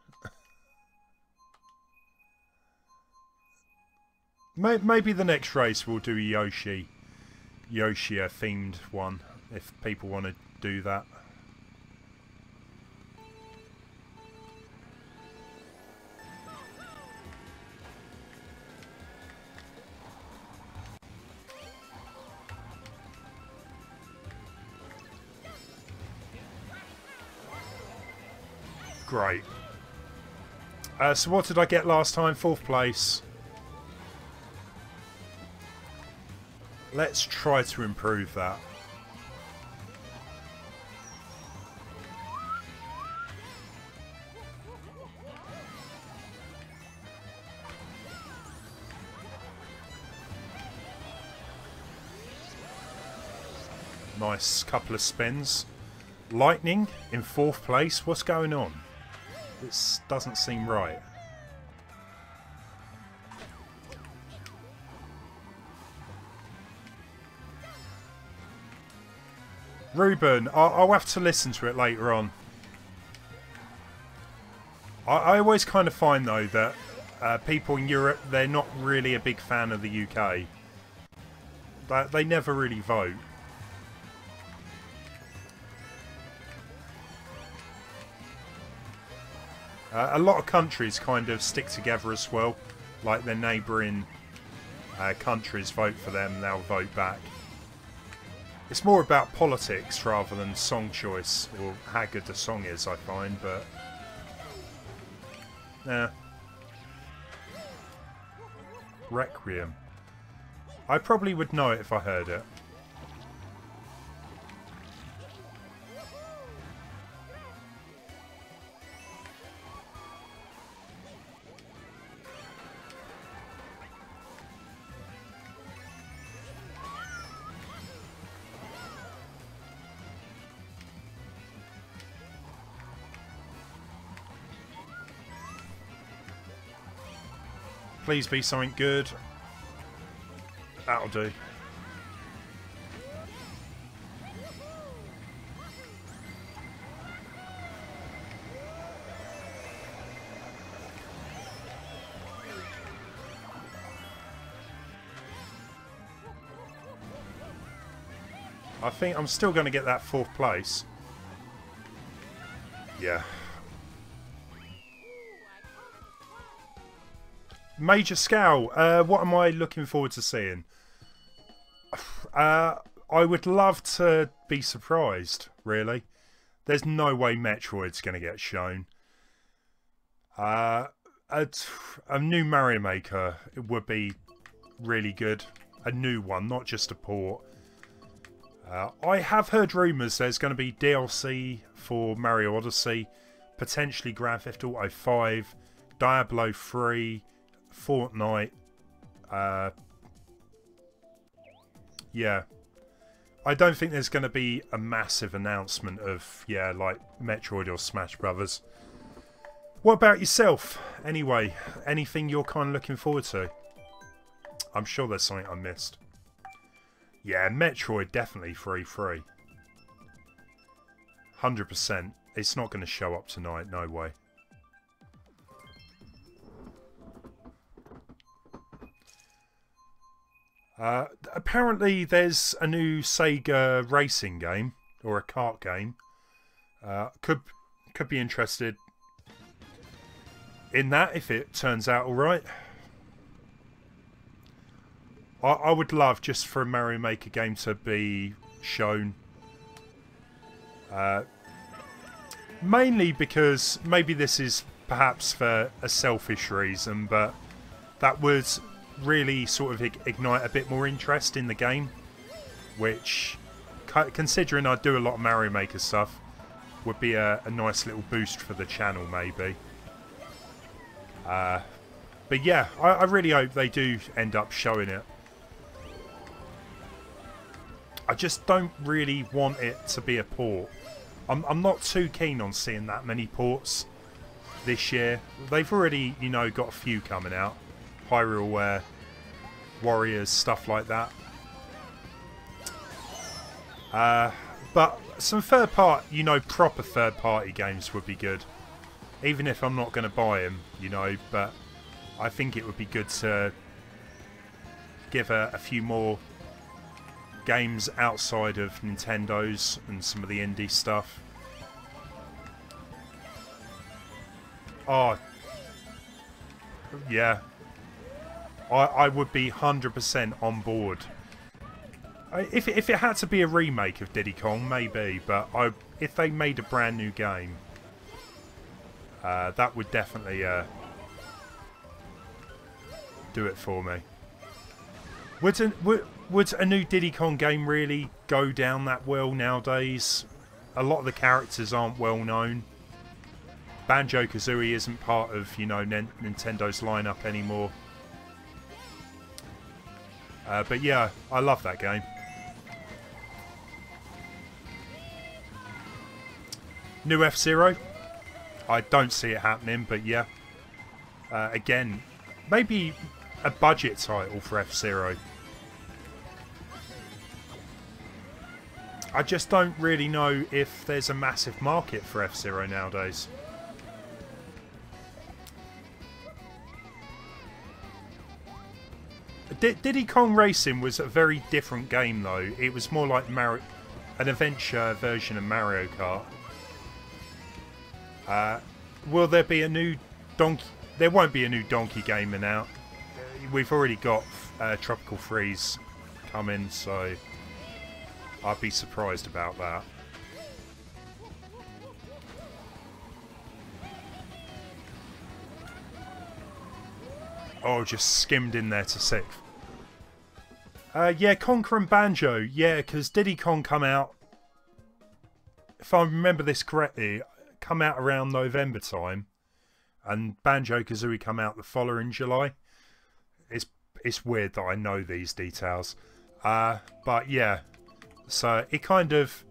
Maybe the next race we'll do a Yoshi themed one if people want to do that. Great. So what did I get last time? 4th place. Let's try to improve that. Nice couple of spins. Lightning in 4th place. What's going on? This doesn't seem right. Ruben, I'll have to listen to it later on. I always kind of find though that people in Europe, they're not really a big fan of the UK. They never really vote. A lot of countries kind of stick together as well. Like their neighbouring countries vote for them, they'll vote back. It's more about politics rather than song choice, or how good the song is, I find, but... yeah. Requiem. I probably would know it if I heard it. Please be something good. That'll do. I think I'm still going to get that 4th place. Yeah. Majorskalle, what am I looking forward to seeing? I would love to be surprised, really. There's no way Metroid's going to get shown. A new Mario Maker would be really good. A new one, not just a port. I have heard rumours there's going to be DLC for Mario Odyssey, potentially Grand Theft Auto 5, Diablo 3, Fortnite. Yeah. I don't think there's going to be a massive announcement of, yeah, like Metroid or Smash Brothers. What about yourself? Anyway, anything you're kind of looking forward to? I'm sure there's something I missed. Yeah, Metroid definitely free. 100%. It's not going to show up tonight, no way. Apparently there's a new Sega racing game, or a kart game. Could be interested in that if it turns out alright. I would love just for a Mario Maker game to be shown. Mainly because maybe this is perhaps for a selfish reason, but that would really sort of ignite a bit more interest in the game, which, considering I do a lot of Mario Maker stuff, would be a nice little boost for the channel maybe. But yeah, I really hope they do end up showing it. I just don't really want it to be a port. I'm not too keen on seeing that many ports this year. They've already, you know, got a few coming out. Hyrule Warriors, stuff like that. But some third-party, you know, proper third-party games would be good. Even if I'm not going to buy them, you know, but I think it would be good to give a few more games outside of Nintendo's and some of the indie stuff. Oh, yeah. I would be 100% on board. If it had to be a remake of Diddy Kong, maybe, but if they made a brand new game, that would definitely do it for me. Would a new Diddy Kong game really go down that well nowadays? A lot of the characters aren't well known. Banjo-Kazooie isn't part of, you know, Nintendo's lineup anymore. But yeah, I love that game. New F-Zero? I don't see it happening, but yeah. Again, maybe a budget title for F-Zero. I just don't really know if there's a massive market for F-Zero nowadays. Diddy Kong Racing was a very different game though. It was more like an adventure version of Mario Kart. Will there be a new Donkey... There won't be a new Donkey game out. We've already got Tropical Freeze coming, so I'd be surprised about that. Oh, just skimmed in there to 6th. Yeah, Conker and Banjo. Yeah, because Diddy Kong come out, if I remember this correctly, come out around November time, and Banjo-Kazooie come out the following July. It's weird that I know these details. But yeah, so it kind of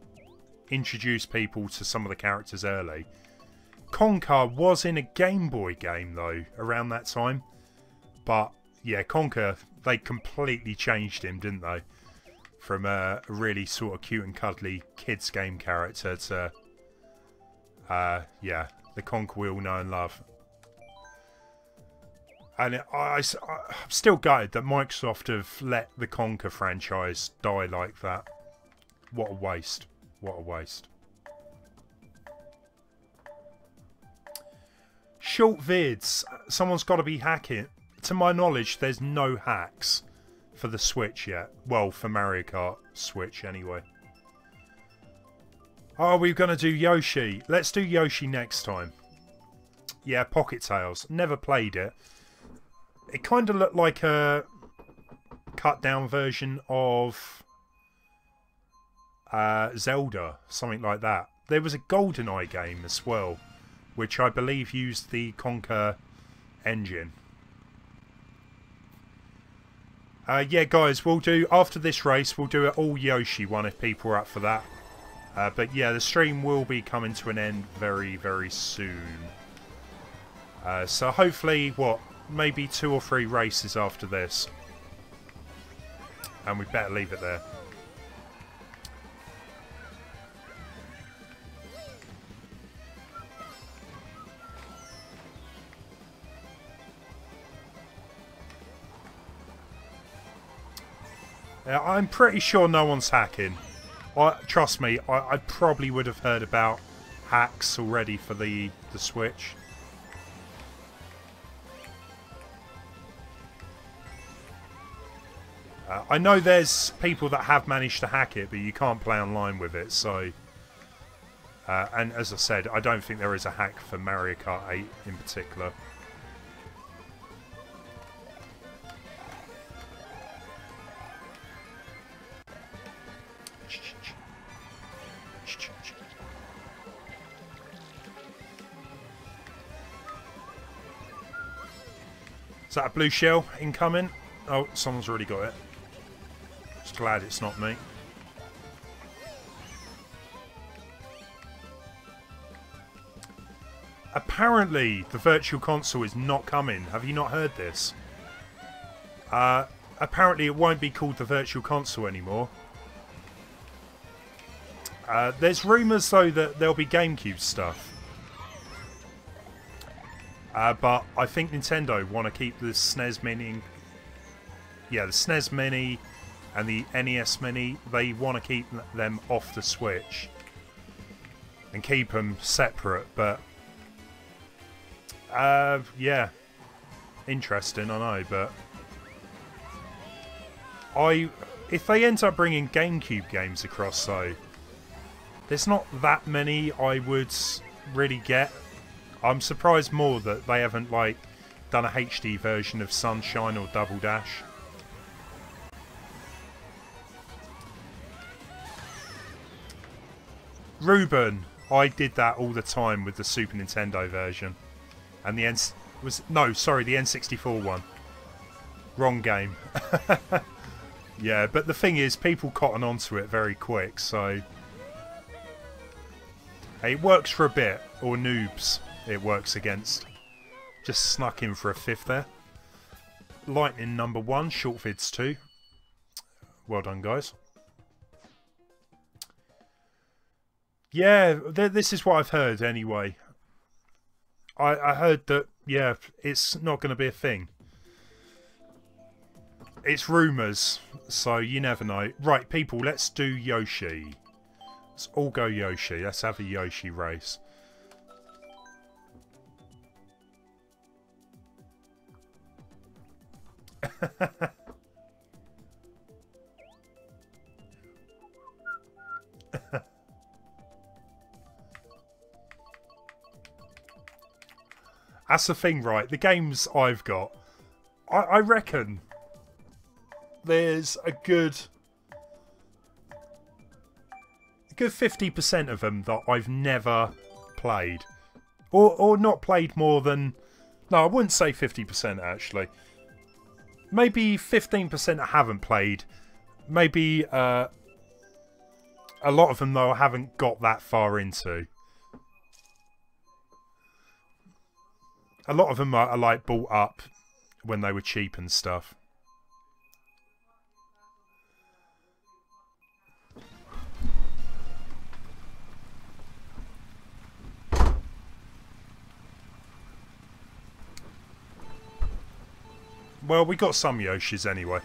introduced people to some of the characters early. Conker was in a Game Boy game though around that time. But yeah, Conker, they completely changed him, didn't they? From a really sort of cute and cuddly kids game character to yeah, the Conker we all know and love. And I'm still gutted that Microsoft have let the Conker franchise die like that. What a waste. What a waste. Short vids. Someone's got to be hacking. To my knowledge, there's no hacks for the Switch yet. Well, for Mario Kart Switch anyway. Oh, we're going to do Yoshi. Let's do Yoshi next time. Yeah, Pocket Tales. Never played it. It kind of looked like a cut down version of Zelda. Something like that. There was a GoldenEye game as well, which I believe used the Conker engine. Yeah, guys, we'll do, after this race, we'll do an all Yoshi one if people are up for that. But yeah, the stream will be coming to an end very, very soon. So hopefully, what, maybe 2 or 3 races after this. And we better leave it there. I'm pretty sure no one's hacking. Trust me, I probably would have heard about hacks already for the Switch. I know there's people that have managed to hack it, but you can't play online with it, so... and as I said, I don't think there is a hack for Mario Kart 8 in particular. Is that a blue shell incoming? Oh, someone's already got it. Just glad it's not me. Apparently, the Virtual Console is not coming. Have you not heard this? Apparently, it won't be called the Virtual Console anymore. There's rumours, though, that there'll be GameCube stuff. But I think Nintendo want to keep the SNES Mini... Yeah, the SNES Mini and the NES Mini, they want to keep them off the Switch. And keep them separate, but... yeah. Interesting, I know, but... If they end up bringing GameCube games across, though... There's not that many I would really get. I'm surprised more that they haven't, like, done a HD version of Sunshine or Double Dash. Ruben, I did that all the time with the Super Nintendo version. And the the N64 one. Wrong game. Yeah, but the thing is, people cotton onto it very quick, so... It works for a bit, or noobs it works against. Just snuck in for a fifth there. Lightning number 1, short vids 2. Well done, guys. Yeah, this is what I've heard anyway. I heard that, yeah, it's not going to be a thing. It's rumours, so you never know. Right, people, let's do Yoshi. Let's all go Yoshi. Let's have a Yoshi race. That's the thing, right? The games I've got, I reckon there's a good 50% of them that I've never played. Or not played more than... No, I wouldn't say 50% actually. Maybe 15% I haven't played. Maybe a lot of them, though, I haven't got that far into. A lot of them are like bought up when they were cheap and stuff. Well, we got some Yoshis anyway.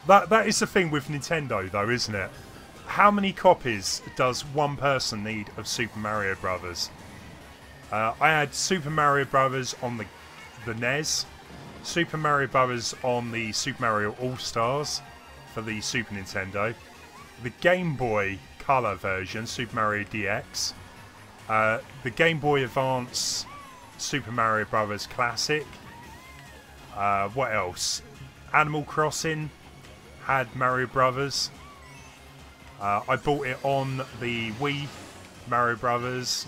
That is the thing with Nintendo, though, isn't it? How many copies does one person need of Super Mario Brothers? I had Super Mario Brothers on the NES, Super Mario Brothers on the Super Mario All-Stars for the Super Nintendo, the Game Boy Color version, Super Mario DX, the Game Boy Advance Super Mario Brothers Classic. What else? Animal Crossing had Mario Brothers. I bought it on the Wii Mario Brothers.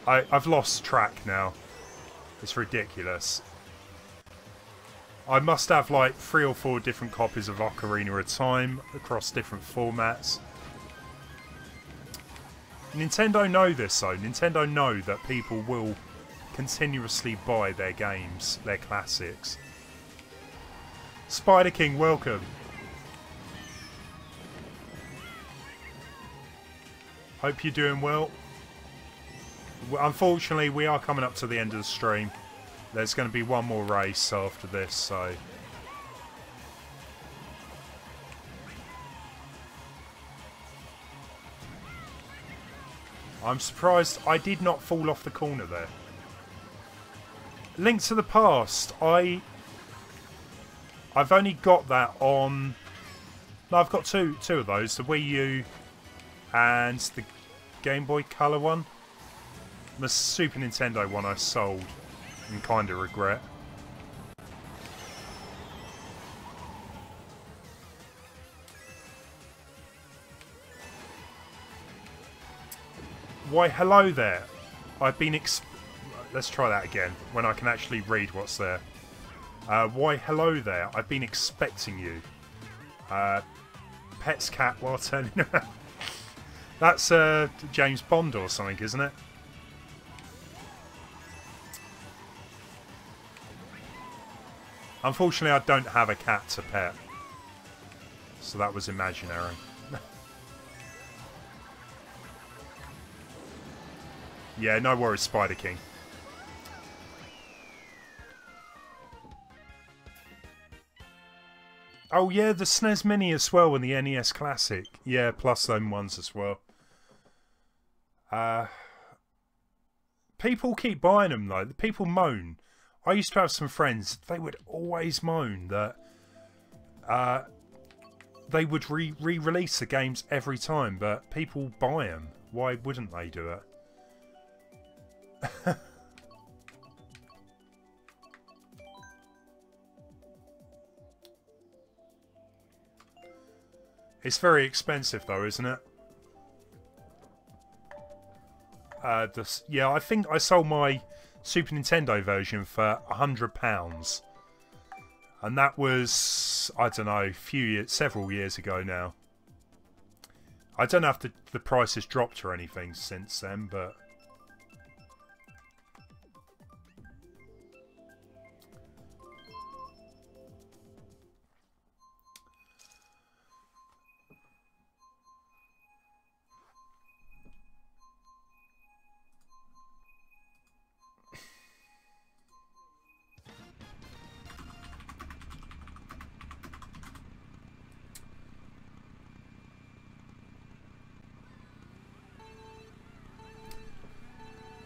I've lost track now. It's ridiculous. I must have like 3 or 4 different copies of Ocarina of Time across different formats. Nintendo know this though. Nintendo know that people will continuously buy their games, their classics. Spider King, welcome. Hope you're doing well. Unfortunately, we are coming up to the end of the stream. There's going to be one more race after this, so... I'm surprised I did not fall off the corner there. Link to the Past. I've only got that on... No, I've got two of those. The Wii U and the Game Boy Color one. The Super Nintendo one I sold and kind of regret. Why, hello there. I've been let's try that again, when I can actually read what's there. Why, hello there. I've been expecting you. Pet's cat while turning around. That's James Bond or something, isn't it? Unfortunately, I don't have a cat to pet. So that was imaginary. Yeah, no worries, Spider King. Oh yeah, the SNES Mini as well and the NES Classic. Yeah, plus them ones as well. People keep buying them though. The people moan. I used to have some friends. They would always moan that they would re-release the games every time, but people buy them. Why wouldn't they do it? It's very expensive though, isn't it? Yeah, I think I sold my Super Nintendo version for £100. And that was, I don't know, several years ago now. I don't know if the price has dropped or anything since then, but...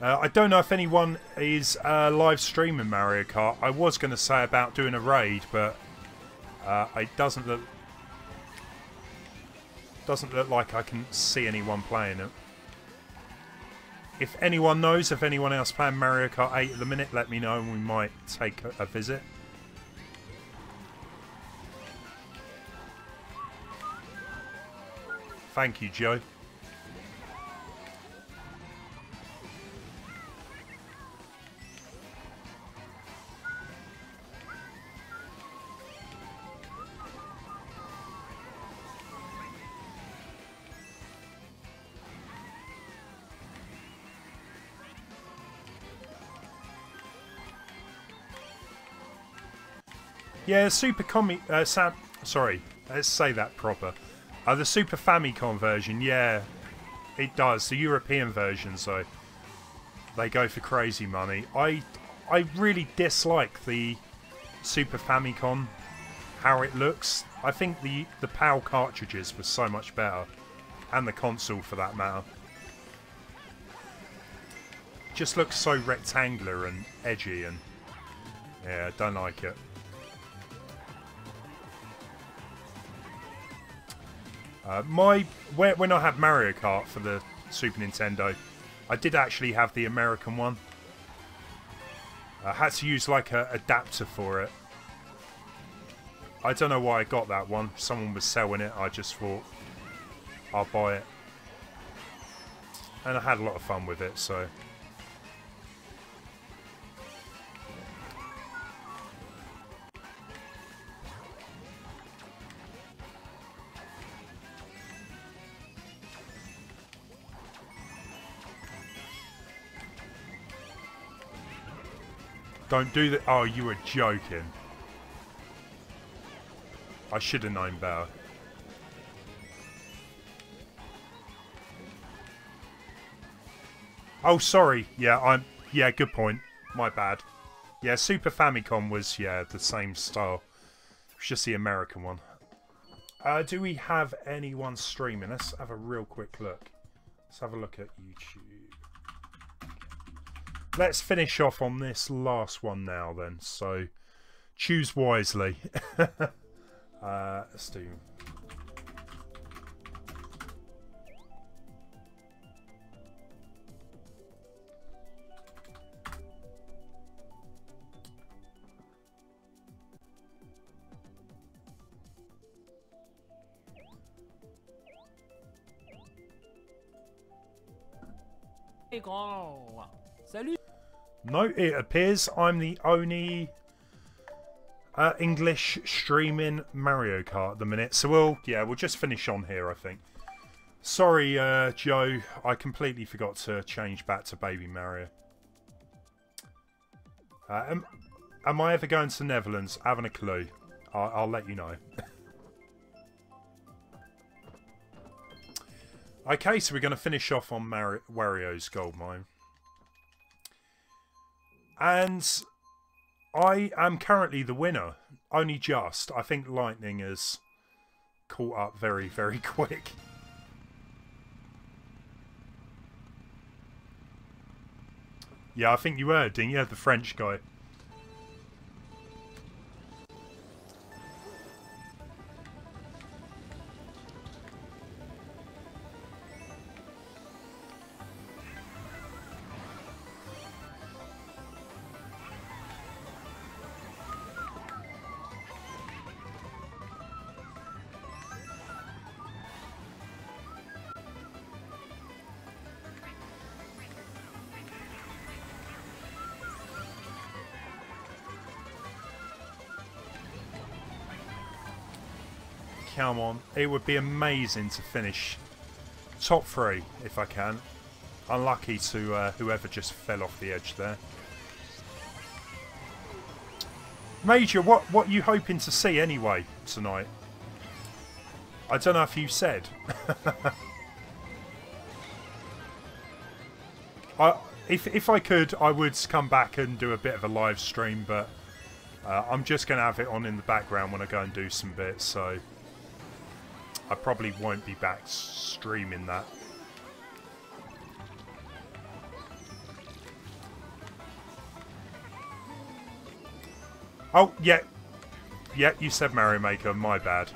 I don't know if anyone is live streaming Mario Kart. I was going to say about doing a raid, but it doesn't look like I can see anyone playing it. If anyone knows of anyone else playing Mario Kart 8 at the minute, let me know and we might take a visit. Thank you, Joe. Yeah, sorry, let's say that proper. The Super Famicom version, yeah, it does. The European version, so they go for crazy money. I really dislike the Super Famicom, how it looks. I think the PAL cartridges were so much better, and the console for that matter. Just looks so rectangular and edgy, and yeah, I don't like it. When I had Mario Kart for the Super Nintendo, I did actually have the American one. I had to use like an adapter for it. I don't know why I got that one. Someone was selling it. I just thought I'll buy it, and I had a lot of fun with it. So. Don't do that. Oh, you were joking. I should have known better. Oh, sorry. Yeah, yeah, good point. My bad. Yeah, Super Famicom was, yeah, the same style. It's just the American one. Do we have anyone streaming? Let's have a real quick look. Let's have a look at YouTube. Let's finish off on this last one now then, so choose wisely. Let's do... Salut. No, it appears I'm the only English streaming Mario Kart at the minute. So we'll just finish on here, I think. Sorry, Joe. I completely forgot to change back to Baby Mario. Am I ever going to the Netherlands? I haven't a clue. I'll let you know. Okay, so we're going to finish off on Wario's gold mine. And I am currently the winner. Only just. I think Lightning has caught up very, very quick. Yeah, I think you heard, didn't you? The French guy. Come on. It would be amazing to finish top 3 if I can. Unlucky to whoever just fell off the edge there. Major, what are you hoping to see anyway tonight? I don't know if you said. If I could, I would come back and do a bit of a live stream, but I'm just going to have it on in the background when I go and do some bits, so I probably won't be back streaming that. Oh, yeah. Yeah, you said Mario Maker, my bad.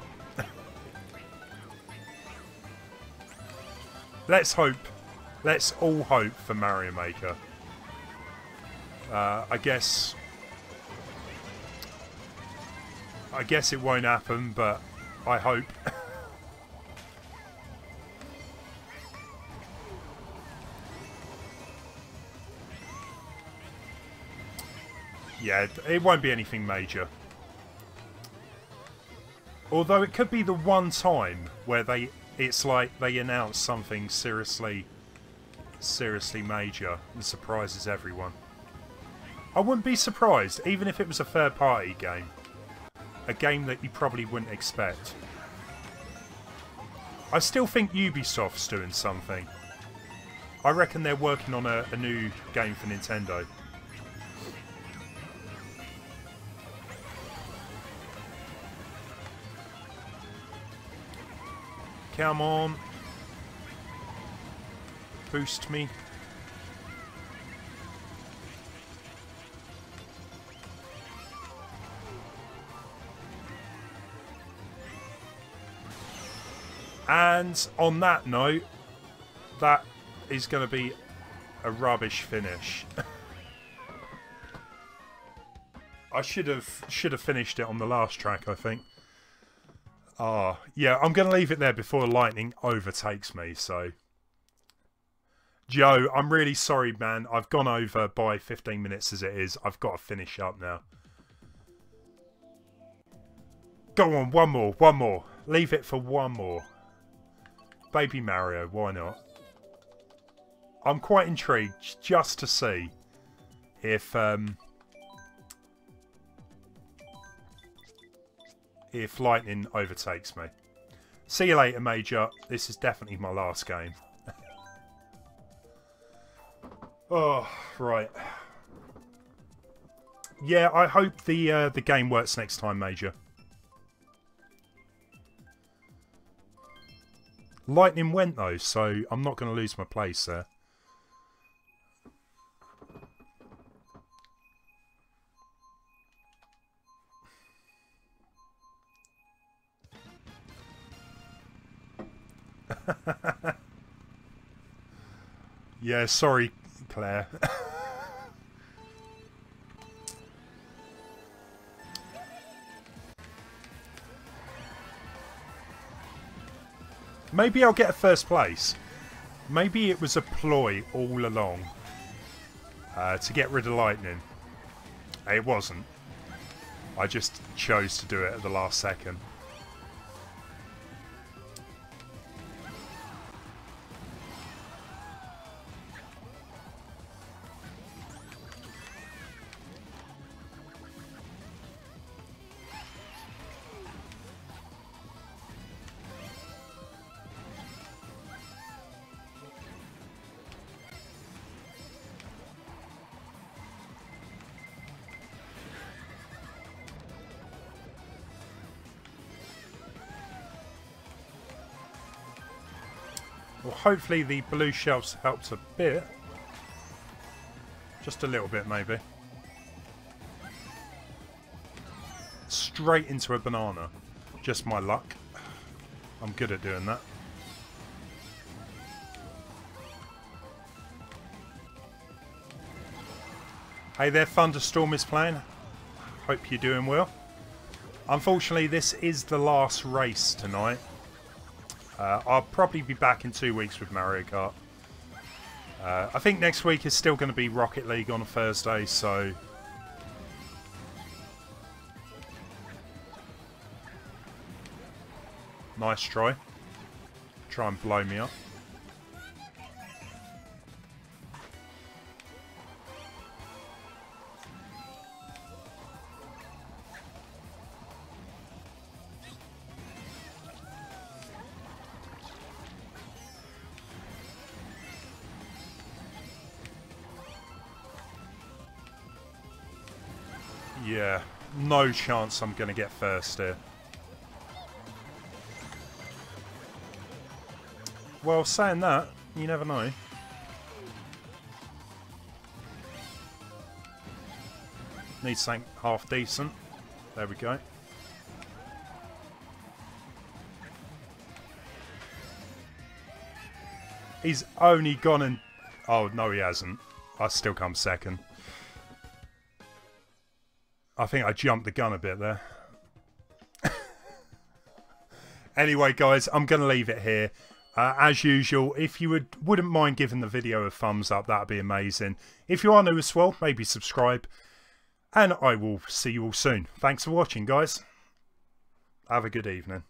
Let's hope. Let's all hope for Mario Maker. I guess it won't happen, but I hope. Yeah, it won't be anything major. Although it could be the one time where it's like they announce something seriously major and surprises everyone. I wouldn't be surprised, even if it was a third-party game. A game that you probably wouldn't expect. I still think Ubisoft's doing something. I reckon they're working on a new game for Nintendo. Come on. Boost me. And on that note, that is going to be a rubbish finish. I should have finished it on the last track, I think. Yeah, I'm going to leave it there before Lightning overtakes me, so... Joe, I'm really sorry, man. I've gone over by 15 minutes as it is. I've got to finish up now. Go on, one more. Leave it for one more. Baby Mario, why not? I'm quite intrigued just to see if Lightning overtakes me. See you later, Major. This is definitely my last game. Oh, right. Yeah, I hope the game works next time, Major. Lightning went, though, so I'm not going to lose my place there. Yeah, sorry, Claire. Maybe I'll get a first place. Maybe it was a ploy all along to get rid of Lightning. It wasn't. I just chose to do it at the last second. Well, hopefully the blue shells helped a bit. Just a little bit, maybe. Straight into a banana. Just my luck. I'm good at doing that. Hey there, Thunderstorm is playing. Hope you're doing well. Unfortunately, this is the last race tonight. I'll probably be back in 2 weeks with Mario Kart. I think next week is still going to be Rocket League on a Thursday, so... Nice try. Try and blow me up. Yeah, no chance I'm going to get first here. Well, saying that, you never know. Need something half decent. There we go. He's only gone and... Oh, no he hasn't. I still come second. I think I jumped the gun a bit there. Anyway, guys, I'm going to leave it here. As usual, if you wouldn't mind giving the video a thumbs up, that would be amazing. If you are new as well, maybe subscribe. And I will see you all soon. Thanks for watching, guys. Have a good evening.